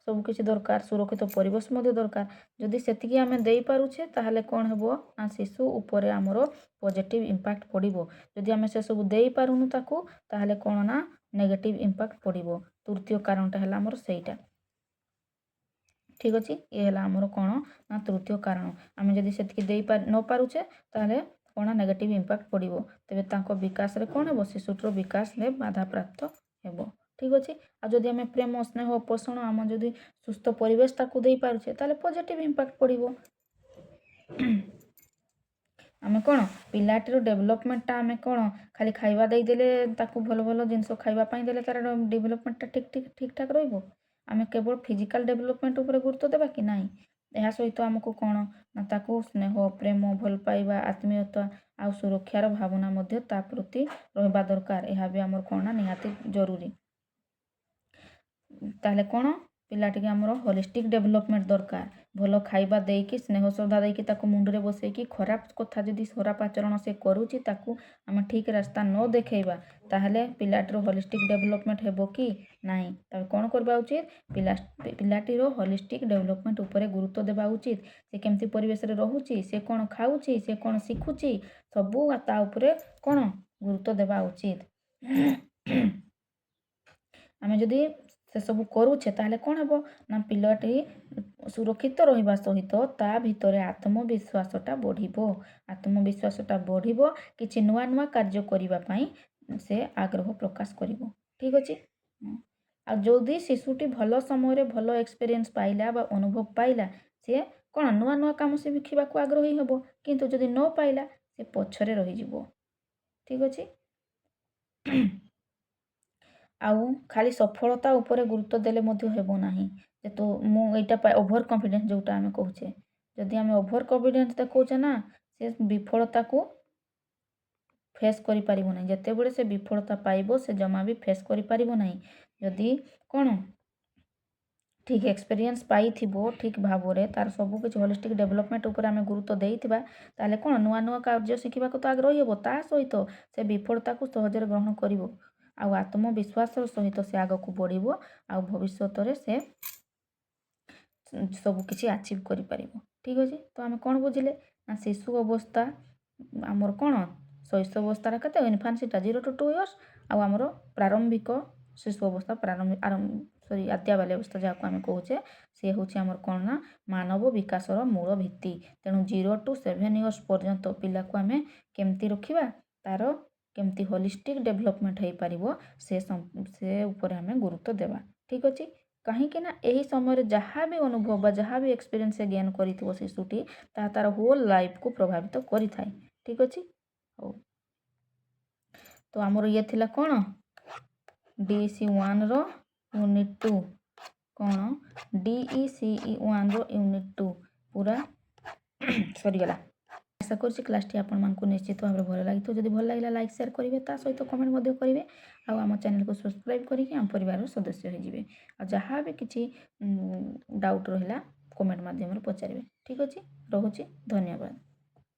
सबकि दरकार सुरक्षित परिवेश मध्य दरकार जदि सेतिकी आमे देई पारुछे ताहले कौन हेबो ना शिशु उपरे आमर पॉजिटिव इंपैक्ट पड़िबो जदि आमे से सब देई पारुनु ताकू ताहले कौन ना नेगेटिव इंपैक्ट पड़िबो तृतीय कारणटा हैला आमर सेईटा ठीक अच्छे ये है आमर कौन ना तृतीय कारण आम जदि से न पारुचे ताहले कौन नेगेटिव इंपैक्ट पड़िबो तेबे तांको विकास रे कौन हेबो शिशुटर विकास रे बाधा प्राप्त हेबो ठीक अच्छे आ जदि आम प्रेम स्नेह पोषण आम जदि सुस्थ परिवेश ताकू दे पारुचे ताहले पॉजिटिव इंपैक्ट पड़िबो आम कौन पिलाटीर डेभलपमेंटा आम कौन खाली खाइबा देदेले ताकू भल भल जिनस खाइबा देले तार डेभलपमेंटा ठीक ठाक रहिबो आम केवल फिजिकल डेभलपमेंट उपर गुरुत्व देबा कि नहीं यह सहित आमको कौन ना ताकू स्नेह प्रेम भल पाइबा आत्मीयता आ सुरक्षार भावना मध्य ता प्रति रहिबा दरकार यह भी आमर कौन ना निहाती जरूरी ताहले कौन पिलाटी आमर होलिस्टिक डेभलपमेंट दरकार भल खाइबा देकी स्नेह श्रद्धा देकी ताकू मुंडरे बसैकी खराब कथा जदि खराब आचरण से करूची ताकू आम ठीक रास्ता न देखैबा ताहले पिलाटीर होलिस्टिक डेभलपमेंट हेबो कि नहीं तापर कौन करबा उचित पिलाटीर होलिस्टिक डेभलपमेंट उपरे गुरुत्व देबा उचित से केमती परिवेश रे रहुची से कौन खाऊची से कौन शिखुची सबू ता उपरे कौन गुरुत्व देबा उचित आम जदि से सब करूचे ताहले कौन हेबो ना पिलाटी सुरक्षित रहिबा सहित ता भितरे आत्मविश्वासटा बढ़िबो आत्मविश्वासटा बढ़िबो किछि नुआ नुआ कार्य करिबा पई से आग्रह प्रकाश करिबो ठीक अछि आ जदि शिशुटी भल समय रे भल एक्सपीरियंस पाइला बा अनुभव पाइला से कौन नुआ नुआ काम से शिखिबा को आग्रही हेबो किंतु जदि न पाइला से पछरे रहि जिवो ठीक अछि आउ खाली सफलता उपरे गुरुत्व देले मध्य हेबो नाही जे तो मु एटा ओभर कॉन्फिडेंस जोटा आमे कहूचे जदि आमे ओभर कॉन्फिडेंस देखौचे ना से विफलता को फेस करि पारिबो नाही जते बेले से विफलता पाइबो से जमा भी फेस करि पारिबो नाही जदि कोन ठीक एक्सपीरियंस पाई थिबो ठीक भावरे तार सब कुछ होलिस्टिक डेभलपमेंट ऊपर आमे गुरुत्व देइथिबा ताले कोन नुआ नुआ कार्य शिखिबा को तो आग्रही हेबो ता सहित से विफलता को सहजरे ग्रहण करिवो आ आत्मविश्वास सहित से आग को बढ़िबो आ भविष्यत रे से सब किछि अचीव करि पारिबो ठीक अछि तो आमे कोन बुझिले ना शिशु अवस्था आमर कोन शैशव अवस्था केते इन्फान्सीटा 0 to 2 इयर्स आ आमर प्रारंभिक शिशु अवस्था प्रारंभिक ସରି ଆଦ୍ୟା ବାଲ୍ୟାବସ୍ଥା ଯାହାକୁ ଆମେ କହୁଛେ ସେ ହେଉଛି ଆମର କ'ଣ ନା ମାନବ ବିକାଶର ମୂଳ ଭିତ୍ତି। ତେଣୁ 0 to 7 ଇୟର୍ସ ପର୍ଯ୍ୟନ୍ତ ପିଲାକୁ ଆମେ କେମିତି ରଖିବା, ତାର କେମିତି ହୋଲିଷ୍ଟିକ୍ ଡେଭଲପମେଣ୍ଟ ହେଇପାରିବ ସେ ଉପରେ ଆମେ ଗୁରୁତ୍ୱ ଦେବା। ଠିକ୍ ଅଛି। କାହିଁକି ନା ଏହି ସମୟରେ ଯାହା ବି ଅନୁଭବ ବା ଯାହା ବି ଏକ୍ସପିରିଏନ୍ସ ସେ ଗେନ୍ କରିଥିବ ଶିଶୁଟି ତାହା ତାର ହୋଲ୍ ଲାଇଫକୁ ପ୍ରଭାବିତ କରିଥାଏ। ଠିକ୍ ଅଛି। ହଉ, ତ ଆମର ଇଏ ଥିଲା କ'ଣ DEC 1ର ୟୁନିଟ୍ 2 କ'ଣ DECE 1ର ୟୁନିଟ୍ 2 ପୁରା ସରିଗଲା। ଆଶା କରୁଛି କ୍ଲାସ୍ଟି ଆପଣମାନଙ୍କୁ ନିଶ୍ଚିତ ଭାବରେ ଭଲ ଲାଗିଥିବ। ଯଦି ଭଲ ଲାଗିଲା ଲାଇକ୍ ସେୟାର କରିବେ, ତା ସହିତ କମେଣ୍ଟ ମଧ୍ୟ କରିବେ ଆଉ ଆମ ଚ୍ୟାନେଲକୁ ସବସ୍କ୍ରାଇବ୍ କରିକି ଆମ ପରିବାରର ସଦସ୍ୟ ହୋଇଯିବେ। ଆଉ ଯାହା ବି କିଛି ଡାଉଟ୍ ରହିଲା କମେଣ୍ଟ ମାଧ୍ୟମରେ ପଚାରିବେ। ଠିକ୍ ଅଛି, ରହୁଛି, ଧନ୍ୟବାଦ।